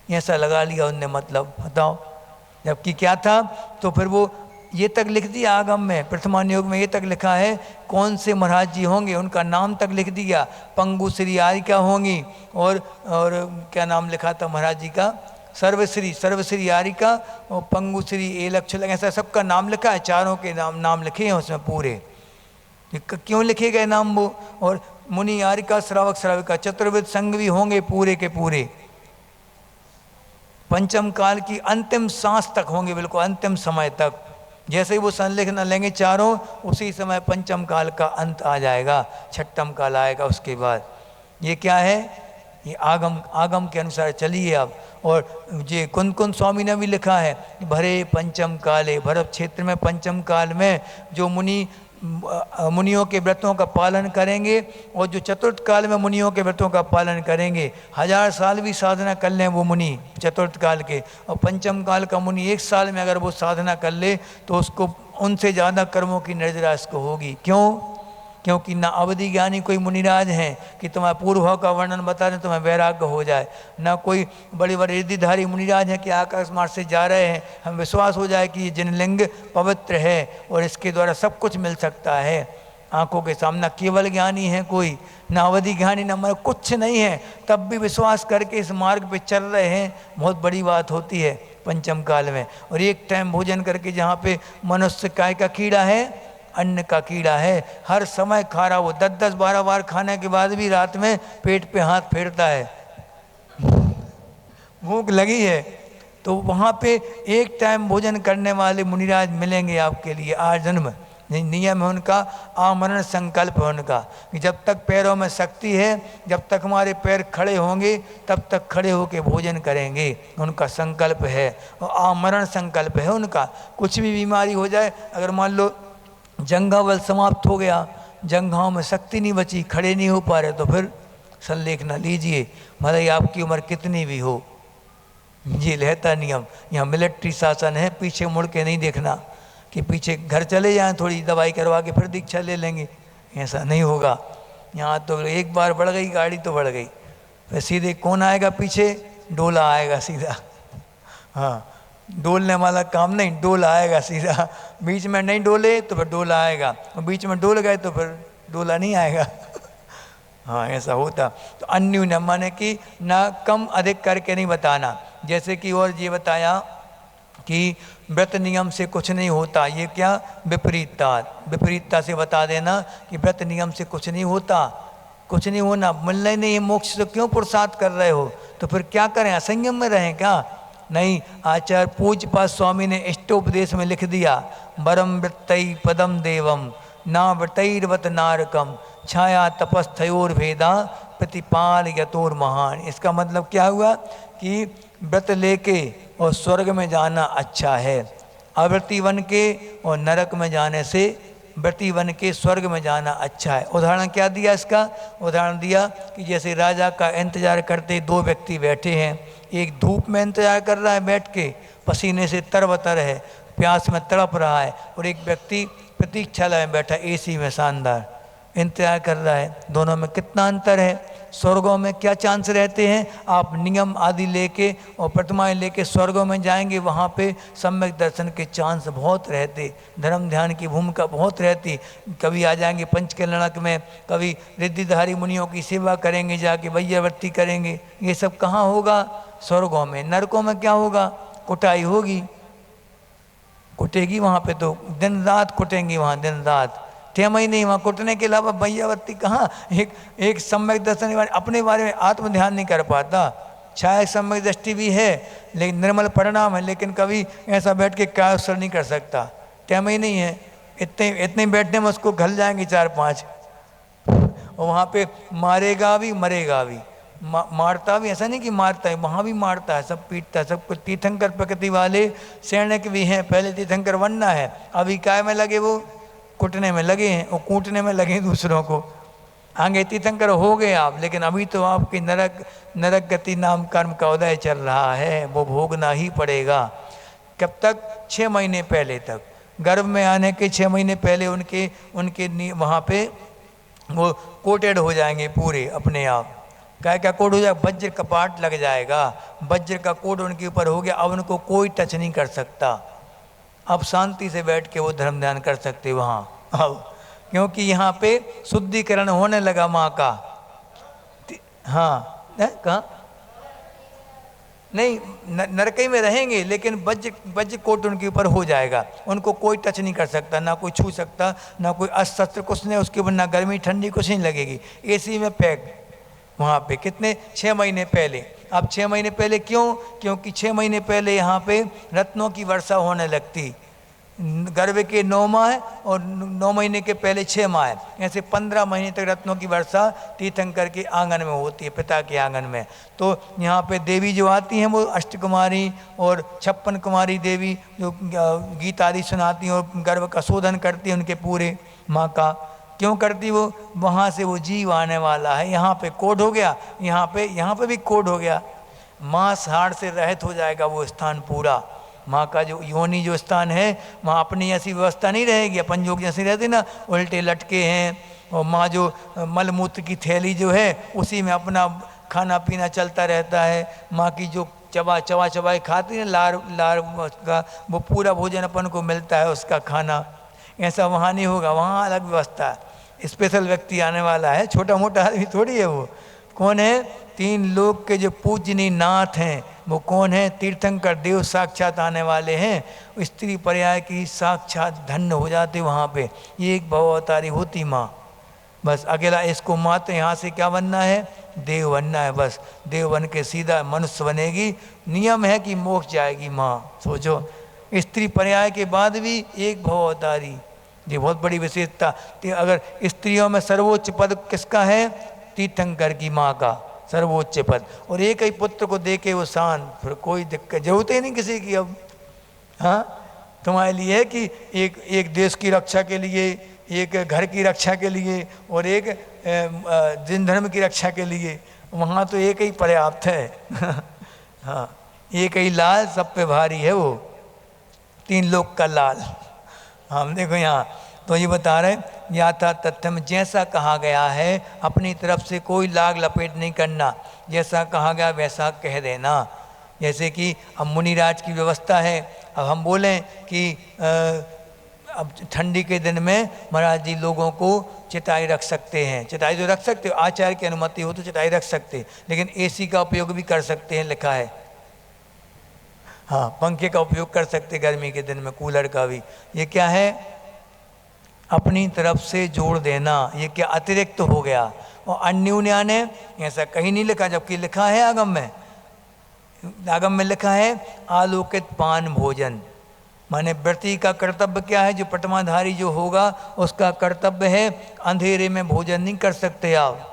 ऐसा लगा लिया उनने मतलब। बताओ, जबकि क्या था? तो फिर वो ये तक लिख दिया आगम में, प्रथमान योग में ये तक लिखा है कौन से महाराज जी होंगे, उनका नाम तक लिख दिया। पंगुश्री आरिका होंगी, और क्या नाम लिखा था महाराज जी का, सर्वश्री आरिका और पंगुश्री एलक्ष, ऐसा सबका नाम लिखा है, चारों के नाम लिखे हैं उसमें पूरे। क्यों लिखे गए नाम वो? और मुनि आरिका श्रावक श्राविका चतुर्विद संघ भी होंगे पूरे के पूरे। पंचम काल की अंतिम सांस तक होंगे, बिल्कुल अंतिम समय तक। जैसे ही वो संलेख न लेंगे चारों, उसी समय पंचम काल का अंत आ जाएगा, छठम काल आएगा उसके बाद। ये क्या है? ये आगम के अनुसार चलिए आप। और ये कुंद स्वामी ने भी लिखा है, भरे पंचम काले, भरत क्षेत्र में पंचम काल में जो मुनियों के व्रतों का पालन करेंगे, और जो चतुर्थ काल में मुनियों के व्रतों का पालन करेंगे, 1000 साल भी साधना कर लें वो मुनि चतुर्थ काल के, और पंचम काल का मुनि 1 साल में अगर वो साधना कर ले तो उसको उनसे ज़्यादा कर्मों की निर्जरा इसको होगी। क्यों? क्योंकि ना अवधि ज्ञानी कोई मुनिराज हैं कि तुम्हारा पूर्व भाव का वर्णन बता दें तुम्हें वैराग्य हो जाए, ना कोई बड़े बड़े रिद्धिधारी मुनिराज हैं कि आकाश मार्ग से जा रहे हैं, हम विश्वास हो जाए कि ये जिनलिंग पवित्र है और इसके द्वारा सब कुछ मिल सकता है आंखों के सामने। केवल ज्ञानी है कोई, ना अवधि ज्ञानी, ना मतलब कुछ नहीं है, तब भी विश्वास करके इस मार्ग पे चल रहे हैं, बहुत बड़ी बात होती है पंचम काल में। और एक टाइम भोजन करके, जहाँ पे मनुष्य काय का कीड़ा है, अन्न का कीड़ा है, हर समय खा रहा, वो 10-10 12 बार खाने के बाद भी रात में पेट पे हाथ फेरता है, भूख लगी है। तो वहाँ पे एक टाइम भोजन करने वाले मुनिराज मिलेंगे आपके लिए आजन्म। नियम है उनका, आमरण संकल्प है उनका कि जब तक पैरों में शक्ति है, जब तक हमारे पैर खड़े होंगे, तब तक खड़े होके भोजन करेंगे, उनका संकल्प है। और आमरण संकल्प है उनका। कुछ भी बीमारी हो जाए, अगर मान लो जंघा बल समाप्त हो गया, जंघाओं में शक्ति नहीं बची, खड़े नहीं हो पा रहे, तो फिर संलेख न लीजिए, भले आपकी उम्र कितनी भी हो। ये रहता नियम। यहाँ मिलिट्री शासन है, पीछे मुड़ के नहीं देखना कि पीछे घर चले जाएं, थोड़ी दवाई करवा के फिर दीक्षा ले लेंगे, ऐसा नहीं होगा। यहाँ तो एक बार बढ़ गई गाड़ी तो बढ़ गई, फिर सीधे कौन आएगा पीछे? डोला आएगा सीधा। हाँ, डोलने वाला काम नहीं, डोला आएगा सीधा। बीच में नहीं डोले तो फिर डोला आएगा, और बीच में डोल गए तो फिर डोला नहीं आएगा। हाँ, ऐसा होता। तो अन्यून माने कि ना कम अधिक करके नहीं बताना। जैसे कि और ये बताया कि व्रत नियम से कुछ नहीं होता, ये क्या? विपरीतता से बता देना कि व्रत नियम से कुछ नहीं होता, कुछ नहीं होना, मिलना ही नहीं है मोक्ष, तो क्यों पुरुषार्थ कर रहे हो? तो फिर क्या करें? असंयम में रहें क्या? नहीं, आचार्य पूज्यपाद स्वामी ने इष्टोपदेश में लिख दिया, वरम वृत्तई पदम देवम ना वृतैर्वत नारकम छाया तपस्थयोर भेदा प्रतिपाल यतोर महान। इसका मतलब क्या हुआ कि व्रत लेके और स्वर्ग में जाना अच्छा है, अव्रति बन के और नरक में जाने से व्रती बन के स्वर्ग में जाना अच्छा है। उदाहरण क्या दिया इसका? उदाहरण दिया कि जैसे राजा का इंतजार करते 2 व्यक्ति बैठे हैं, एक धूप में इंतजार कर रहा है बैठ के, पसीने से तरबतर है, प्यास में तड़प रहा है, और एक व्यक्ति प्रतीक्षालय में बैठा एसी में शानदार इंतजार कर रहा है। दोनों में कितना अंतर है? स्वर्गों में क्या चांस रहते हैं? आप नियम आदि लेके और प्रतिमाएं लेके स्वर्गों में जाएंगे, वहाँ पे सम्यक दर्शन के चांस बहुत रहते, धर्म ध्यान की भूमिका बहुत रहती। कभी आ जाएंगे पंचकल्याणक में, कभी रिद्धिधारी मुनियों की सेवा करेंगे, जाके वैयावर्ती करेंगे, ये सब कहाँ होगा? स्वर्गों में। नरकों में क्या होगा? कुटाई होगी, कुटेगी वहाँ पे, तो दिन रात कुटेंगी वहाँ, दिन रात, टेम ही नहीं वहाँ कुटने के अलावा। वैयावर्ती कहाँ? एक सम्यक दर्शन अपने बारे में आत्म ध्यान नहीं कर पाता, शायद सम्यक दृष्टि भी है लेकिन निर्मल परिणाम है, लेकिन कभी ऐसा बैठ के क्या असर नहीं कर सकता, टेम ही नहीं है। इतने बैठने में उसको घल जाएंगे 4-5, और वहाँ पे मारेगा भी मरेगा भी, मारता भी, ऐसा नहीं कि मारता है, वहाँ भी मारता है, सब पीटता है, सब कुछ। तीर्थंकर प्रकृति वाले सैनिक भी हैं, पहले तीर्थंकर बनना है, अभी काय में लगे? वो कुटने में लगे हैं, और कूटने में लगे दूसरों को। आगे तीर्थंकर हो गए आप, लेकिन अभी तो आपकी नरक गति नाम कर्म का उदय चल रहा है, वो भोगना ही पड़ेगा। कब तक? 6 महीने पहले तक, गर्भ में आने के 6 महीने पहले उनके वहाँ पे वो कोटेड हो जाएंगे पूरे अपने आप। क्या कोड हो जाएगा? वज्र कपाट लग जाएगा, वज्र का कोड उनके ऊपर हो गया, अब उनको कोई टच नहीं कर सकता। अब शांति से बैठ के वो धर्म ध्यान कर सकते वहाँ अब, क्योंकि यहाँ पे शुद्धिकरण होने लगा माँ का। हाँ कहाँ नहीं, नरकई में रहेंगे, लेकिन वज्र कोट उनके ऊपर हो जाएगा, उनको कोई टच नहीं कर सकता, ना कोई छू सकता, ना कोई अस्त्र शस्त्र कुछ नहीं, उसके ऊपर ना गर्मी ठंडी कुछ नहीं लगेगी, एसी में पैक वहाँ पे। कितने 6 महीने पहले। अब 6 महीने पहले क्यों? क्योंकि 6 महीने पहले यहाँ पे रत्नों की वर्षा होने लगती, गर्भ के 9 माह और 9 महीने के पहले 6 माह, ऐसे 15 महीने तक रत्नों की वर्षा तीर्थंकर के आंगन में होती है, पिता के आंगन में। तो यहाँ पे देवी जो आती हैं वो अष्टकुमारी और 56 कुमारी देवी जो गीत आदि सुनाती हैं और गर्भ का शोधन करती हैं उनके पूरे माँ का। क्यों करती वो? वहाँ से वो जीव आने वाला है, यहाँ पे कोड हो गया, यहाँ पे भी कोड हो गया, मांस हाड़ से रहित हो जाएगा वो स्थान पूरा। माँ का जो योनि जो स्थान है वहाँ अपनी ऐसी व्यवस्था नहीं रहेगी, अपन लोग जैसे रहते ना उल्टे लटके हैं, और माँ जो मलमूत्र की थैली जो है उसी में अपना खाना पीना चलता रहता है। माँ की जो चबाई खाती है लार का, वो पूरा भोजन अपन को मिलता है उसका खाना। ऐसा वहाँ नहीं होगा, वहाँ अलग व्यवस्था है, स्पेशल व्यक्ति आने वाला है, छोटा मोटा आदमी थोड़ी है वो। कौन है? 3 लोक के जो पूजनीय नाथ हैं वो कौन है? तीर्थंकर देव साक्षात आने वाले हैं। स्त्री पर्याय की साक्षात धन्य हो जाते वहाँ पे, ये एक भव अवतारी होती माँ। बस अकेला इसको मात्र यहाँ से क्या बनना है? देव बनना है, बस देव बन के सीधा मनुष्य बनेगी, नियम है कि मोक्ष जाएगी माँ। सोचो, स्त्री पर्याय के बाद भी एक भव अवतारी, ये बहुत बड़ी विशेषता। अगर स्त्रियों में सर्वोच्च पद किसका है? तीर्थंकर की माँ का सर्वोच्च पद, और एक ही पुत्र को दे के वो शान, फिर कोई दिक्कत जरूरत ही नहीं किसी की अब। हाँ, तुम्हारे लिए है कि एक देश की रक्षा के लिए, एक घर की रक्षा के लिए, और एक जिन धर्म की रक्षा के लिए, वहाँ तो एक ही पर्याप्त है। हाँ, एक ही लाल सब पे भारी है, वो 3 लोक का लाल। हम देखो यहाँ तो ये बता रहे, या था तथ्य में जैसा कहा गया है, अपनी तरफ से कोई लाग लपेट नहीं करना, जैसा कहा गया वैसा कह देना। जैसे कि अब मुनिराज की व्यवस्था है, अब हम बोलें कि अब ठंडी के दिन में महाराज जी लोगों को चटाई रख सकते हैं, चटाई जो रख सकते हो, आचार्य की अनुमति हो तो चटाई रख सकते, लेकिन एसी का उपयोग भी कर सकते हैं, लिखा है। हाँ, पंखे का उपयोग कर सकते गर्मी के दिन में, कूलर का भी। ये क्या है? अपनी तरफ से जोड़ देना, ये क्या अतिरिक्त हो गया। और अन्यून्या ने ऐसा कहीं नहीं लिखा, जबकि लिखा है आगम में, आगम में लिखा है आलोकित पान भोजन, माने व्रती का कर्तव्य क्या है? जो पटमाधारी जो होगा उसका कर्तव्य है अंधेरे में भोजन नहीं कर सकते आप,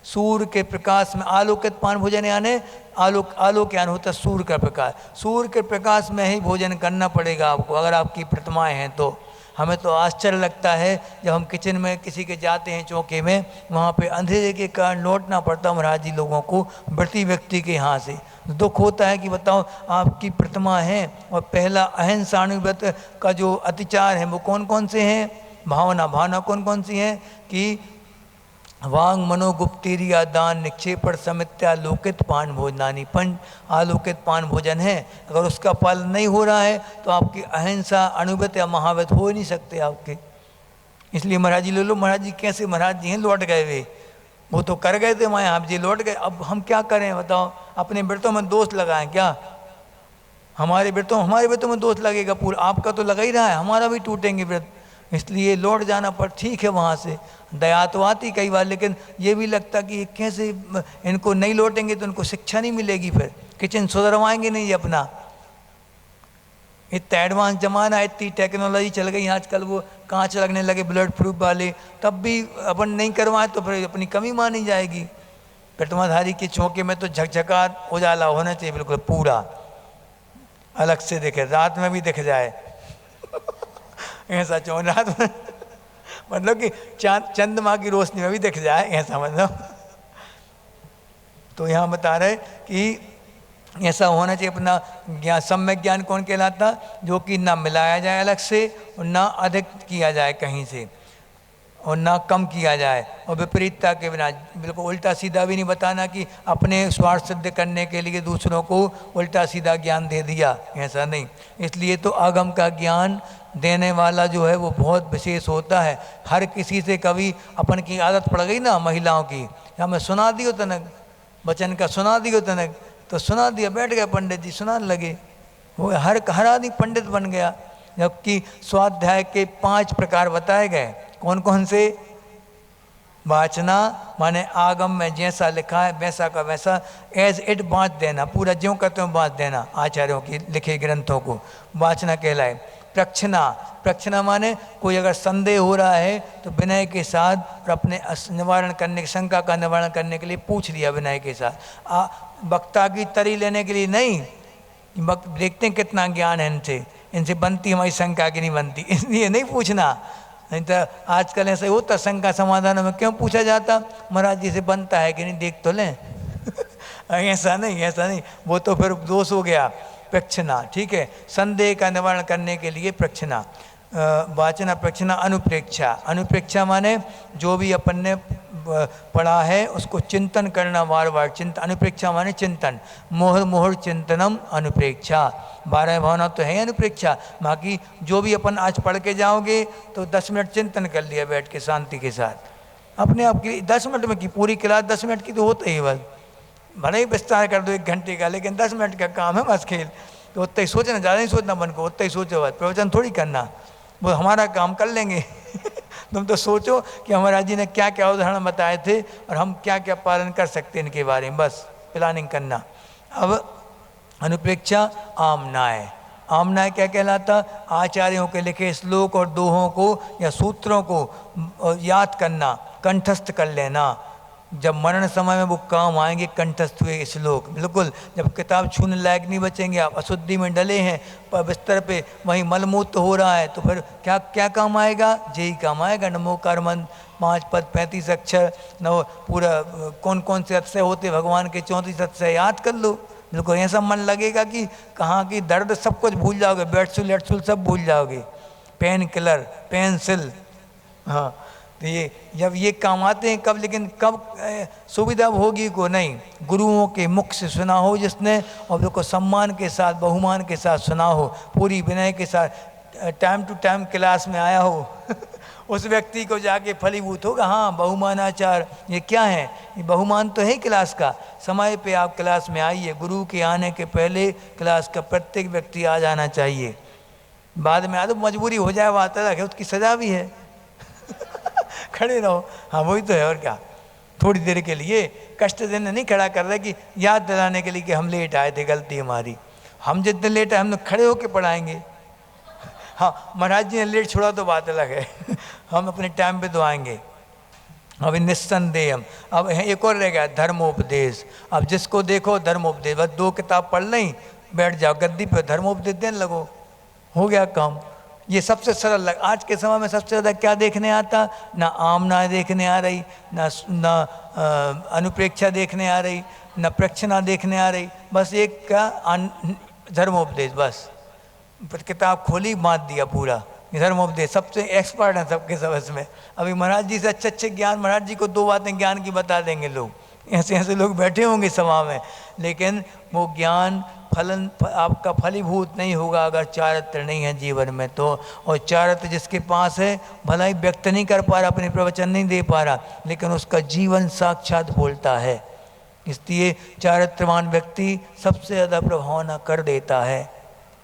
सूर्य के प्रकाश में। आलोकित पान भोजन यानी आलोक यानी होता है सूर्य का प्रकाश, सूर्य के प्रकाश में ही भोजन करना पड़ेगा आपको, अगर आपकी प्रतिमाएं हैं तो। हमें तो आश्चर्य लगता है जब हम किचन में किसी के जाते हैं चौके में, वहाँ पे अंधेरे के कारण लौटना पड़ता महाराज जी लोगों को व्रती व्यक्ति के यहाँ से। दुख होता है कि बताओ आपकी प्रतिमा है, और पहला अहिंसाणुव्रत का जो अतिचार है वो कौन कौन से हैं? भावना कौन कौन सी है? कि वांग मनोगुप्तेरिया दान निक्षेपण समित्या लोकित पान भोजनानी, पंच आलोकित पान भोजन है। अगर उसका पालन नहीं हो रहा है तो आपकी अहिंसा अणुव्रत या महाव्रत हो ही नहीं सकते आपके। इसलिए महाराज जी ले लो, महाराज जी कैसे महाराज जी हैं लौट गए वे, वो तो कर गए थे माए, आप जी लौट गए। अब हम क्या करें बताओ? अपने व्रतों में दोष लगाएं क्या? हमारे व्रतों में दोष लगेगा पूरा, आपका तो लगा ही रहा है, हमारा भी टूटेंगे व्रत, इसलिए लौट जाना पर ठीक है वहाँ से। दया तो आती कई बार, लेकिन ये भी लगता कि कैसे इनको नहीं लौटेंगे तो इनको शिक्षा नहीं मिलेगी, फिर किचन सुधरवाएंगे नहीं ये अपना। इतना एडवांस जमाना, इतनी टेक्नोलॉजी चल गई आजकल, वो कांच लगने लगे ब्लड प्रूफ वाले, तब भी अपन नहीं करवाएं तो फिर अपनी कमी मानी जाएगी। प्रतिमाधारी के चौके में तो झकझकार उजाला होना चाहिए बिल्कुल पूरा, अलग से दिखे, रात में भी दिख जाए। ऐसा चौन रात में मतलब कि चंद्रमा की रोशनी में भी दिख जाए, ऐसा मतलब। तो यहाँ बता रहे कि ऐसा होना चाहिए अपना ज्ञान। सम्यक ज्ञान कौन कहलाता? जो कि ना मिलाया जाए अलग से और ना अधिक किया जाए कहीं से। और ना कम किया जाए, और विपरीतता के बिना, बिल्कुल उल्टा सीधा भी नहीं बताना कि अपने स्वार्थ सिद्ध करने के लिए दूसरों को उल्टा सीधा ज्ञान दे दिया, ऐसा नहीं। इसलिए तो आगम का ज्ञान देने वाला जो है वो बहुत विशेष होता है। हर किसी से कभी अपन की आदत पड़ गई ना महिलाओं की, हमें सुना दियो तनक वचन का, सुना दियो तनक, तो सुना दिया, बैठ गए पंडित जी सुनाने लगे, वो हर आदमी पंडित बन गया। जबकि स्वाध्याय के 5 प्रकार बताए गए, कौन कौन से? वाचना माने आगम में जैसा लिखा है वैसा का वैसा एज इट बाँच देना, पूरा ज्यों कहते हो बाँच देना, आचार्यों की लिखे ग्रंथों को वाचना कहलाए। प्रक्षना, प्रक्षना माने कोई अगर संदेह हो रहा है तो विनय के साथ और अपने निवारण करने, शंका का निवारण करने के लिए पूछ लिया विनय के साथ। वक्ता की तरी लेने के लिए नहीं, वक्त देखते हैं कितना ज्ञान है इनसे बनती हमारी शंका की नहीं बनती, इसलिए नहीं पूछना। नहीं तो आजकल ऐसे होता, शंका समाधान में क्यों पूछा जाता, महाराज जी से बनता है कि नहीं देख तो लें ऐसा नहीं, वो तो फिर दोष हो गया। प्रक्षना, ठीक है, संदेह का निवारण करने के लिए प्रक्षना। वाचना, प्रक्षना, अनुप्रेक्षा, अनुप्रेक्षा माने जो भी अपन ने पढ़ा है उसको चिंतन करना, बार बार चिंतन, अनुप्रेक्षा माने चिंतन। मोहर मोहर चिंतनम अनुप्रेक्षा, 12 भावना तो है अनुप्रेक्षा। बाकी जो भी अपन आज पढ़ के जाओगे तो 10 मिनट चिंतन कर लिया बैठ के शांति के साथ, अपने आप की 10 मिनट में की पूरी क्लास 10 मिनट की तो होता ही, बस भले ही विस्तार कर दो 1 घंटे का, लेकिन 10 मिनट का काम है बस खेल। तो उतना ही सोचना, ज़्यादा नहीं सोचना मन को, उतना ही सोचो, बस प्रवचन थोड़ी करना, वो हमारा काम कर लेंगे तुम तो सोचो कि हमारा जी ने क्या क्या उदाहरण बताए थे और हम क्या क्या पालन कर सकते हैं इनके बारे में, बस प्लानिंग करना। अब अनुप्रेक्षा आमनाय, आमनाय क्या कहलाता? आचार्यों के लिखे श्लोक और दोहों को या सूत्रों को याद करना, कंठस्थ कर लेना, जब मरण समय में वो काम आएंगे कंठस्थ हुए श्लोक। बिल्कुल जब किताब छूने लायक नहीं बचेंगे, आप अशुद्धि में डले हैं पर बिस्तर पे, वहीं मलमूत्र हो रहा है, तो फिर क्या क्या काम आएगा? यही काम आएगा, नमोकार मंत्र, 5 पद 35 अक्षर, न पूरा कौन कौन से अक्षय होते भगवान के 34 अक्षय याद कर लो। बिल्कुल ऐसा मन लगेगा कि कहाँ की दर्द सब कुछ भूल जाओगे, बेडसुल वेडसुल सब भूल जाओगे, पेन किलर, पेंसिल, हाँ। तो ये जब ये काम आते हैं कब, लेकिन कब सुविधा होगी को नहीं, गुरुओं के मुख से सुना हो जिसने, और बिल्कुल सम्मान के साथ बहुमान के साथ सुना हो, पूरी विनय के साथ, टाइम टू टाइम क्लास में आया हो उस व्यक्ति को जाके फलीभूत होगा, हाँ बहुमानाचार ये क्या है, ये बहुमान तो है क्लास का। समय पे आप क्लास में आइए, गुरु के आने के पहले क्लास का प्रत्येक व्यक्ति आ जाना चाहिए। बाद में आ तो मजबूरी हो जाए, बात अलग है, उसकी सजा भी है खड़े रहो, हाँ वही तो है, और क्या। थोड़ी देर के लिए कष्ट देने नहीं खड़ा कर रहे, कि याद दिलाने के लिए कि हम लेट आए थे, गलती हमारी, हम जितने लेट आए हम लोग खड़े होके पढ़ाएंगे। हाँ महाराज जी ने लेट छोड़ा तो बात अलग है हम अपने टाइम पे तो आएंगे। अभी निस्संदेह, अब एक और रह गया धर्मोपदेश। अब जिसको देखो धर्मोपदेश, बस 2 किताब पढ़ लें, बैठ जाओ गद्दी पे, धर्मोपदेश देने लगो, हो गया काम। ये सबसे सरल लग, आज के समय में सबसे ज़्यादा क्या देखने आता? ना आमना देखने आ रही, ना अनुप्रेक्षा देखने आ रही, ना प्रक्षना देखने आ रही, बस एक का धर्मोपदेश। बस किताब खोली बांध दिया पूरा धर्मोपदेश, सबसे एक्सपर्ट हैं सबके सब इसमें। अभी महाराज जी से अच्छे अच्छे ज्ञान, महाराज जी को 2 बातें ज्ञान की बता देंगे लोग, ऐसे ऐसे लोग बैठे होंगे सभा में, लेकिन वो ज्ञान फलन आपका फलीभूत नहीं होगा अगर चारित्र नहीं है जीवन में तो। और चारित्र जिसके पास है, भला ही व्यक्त नहीं कर पा रहा, अपने प्रवचन नहीं दे पा रहा, लेकिन उसका जीवन साक्षात बोलता है। इसलिए चारित्रवान व्यक्ति सबसे ज़्यादा प्रभावना कर देता है,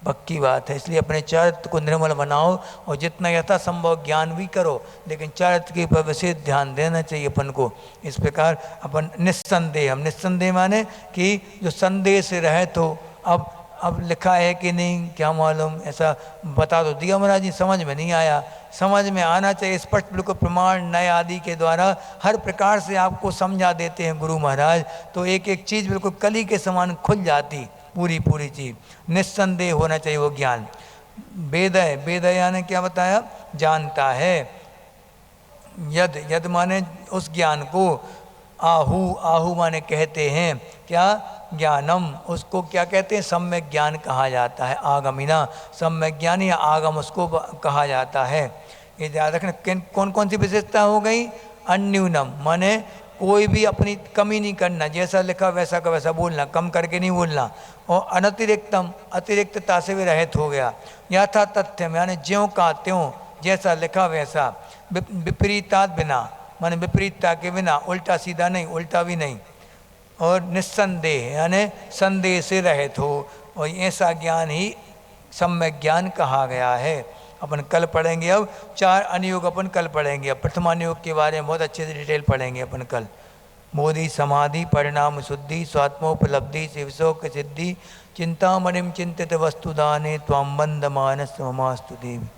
पक्की बात है। इसलिए अपने चारित्र को निर्मल बनाओ और जितना यथासंभव ज्ञान भी करो, लेकिन चारित्र के ऊपर विशेष ध्यान देना चाहिए अपन को। इस प्रकार अपन निस्संदेह, हम निस्संदेह माने कि जो संदेह से रहे, तो अब लिखा है कि नहीं क्या मालूम, ऐसा बता तो दिया महाराज जी, समझ में नहीं आया, समझ में आना चाहिए। स्पष्ट बिल्कुल प्रमाण नए आदि के द्वारा हर प्रकार से आपको समझा देते हैं गुरु महाराज, तो एक एक चीज़ बिल्कुल कली के समान खुल जाती, पूरी पूरी चीज़। निस्संदेह होना चाहिए वो ज्ञान। वेदय, वेदया ने क्या बताया? जानता है। यद, यद माने उस ज्ञान को। आहु, आहु माने कहते हैं क्या? ज्ञानम, उसको क्या कहते हैं? सम्यक ज्ञान कहा जाता है। आगमिना, सम्यक ज्ञान या आगम उसको कहा जाता है। ये याद रखना। कौन कौन सी विशेषता हो गई? अन्यूनम माने कोई भी अपनी कमी नहीं करना, जैसा लिखा वैसा का वैसा बोलना, कम करके नहीं बोलना। और अनतिरिक्तम, अतिरिक्तता से भी रहित हो गया। यथा तथ्यम यानी ज्यों का त्यों, जैसा लिखा वैसा। विपरीतात बिना माने विपरीतता के बिना, उल्टा सीधा नहीं, उल्टा भी नहीं। और निस्संदेह यानी संदेह से रहित हो। और ऐसा ज्ञान ही सम्यक ज्ञान कहा गया है। अपन कल पढ़ेंगे। अब 4 अनुयोग अपन कल पढ़ेंगे। अब प्रथमानुयोग के बारे में बहुत अच्छे से डिटेल पढ़ेंगे अपन कल। बोधि समाधि परिणाम शुद्धि स्वात्मोपलब्धि शिवशोक सिद्धि चिंतामणिम चिंतित वस्तुदाने त्वाम बंद मानस ममास्तु देवी।